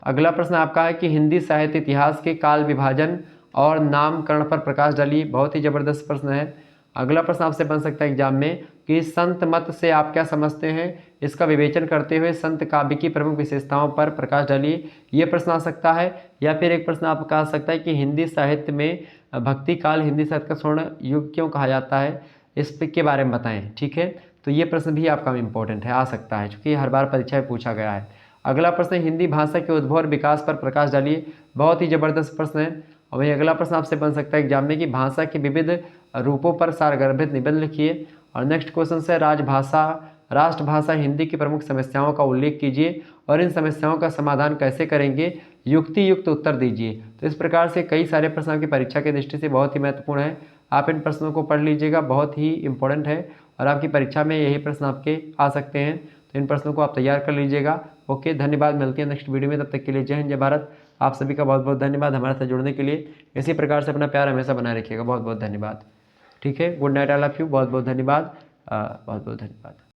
अगला प्रश्न आपका है कि हिंदी साहित्य इतिहास के काल विभाजन और नामकरण पर प्रकाश डालिए, बहुत ही जबरदस्त प्रश्न है। अगला प्रश्न आपसे बन सकता है एग्जाम में कि संत मत से आप क्या समझते हैं, इसका विवेचन करते हुए संत काव्य की प्रमुख विशेषताओं पर प्रकाश डालिए, ये प्रश्न आ सकता है। या फिर एक प्रश्न आपका आ सकता है कि हिंदी साहित्य में भक्ति काल हिंदी साहित्य का स्वर्ण युग क्यों कहा जाता है, इसके बारे में बताएं, ठीक है। तो ये प्रश्न भी आपका इंपॉर्टेंट है, आ सकता है, क्योंकि हर बार परीक्षा में पूछा गया है। अगला प्रश्न, हिंदी भाषा के उद्भव और विकास पर प्रकाश डालिए, बहुत ही जबरदस्त प्रश्न है। और वही अगला प्रश्न आपसे बन सकता है एग्जाम में कि भाषा के विविध रूपों पर सारगर्भित निबंध लिखिए। और नेक्स्ट क्वेश्चन से राष्ट्रभाषा हिंदी की प्रमुख समस्याओं का उल्लेख कीजिए और इन समस्याओं का समाधान कैसे करेंगे, युक्ति युक्त उत्तर दीजिए। तो इस प्रकार से कई सारे प्रश्न आपकी परीक्षा की दृष्टि से बहुत ही महत्वपूर्ण है। आप इन प्रश्नों को पढ़ लीजिएगा, बहुत ही इंपॉर्टेंट है और आपकी परीक्षा में यही प्रश्न आपके आ सकते हैं। तो इन प्रश्नों को आप तैयार कर लीजिएगा। ओके, धन्यवाद, मिलते हैं नेक्स्ट वीडियो में, तब तक के लिए जय हिंद जय भारत। आप सभी का बहुत बहुत धन्यवाद हमारे साथ जुड़ने के लिए। इसी प्रकार से अपना प्यार हमेशा बनाए रखिएगा, बहुत बहुत धन्यवाद। ठीक है, good night, I love you, बहुत बहुत धन्यवाद, बहुत बहुत धन्यवाद।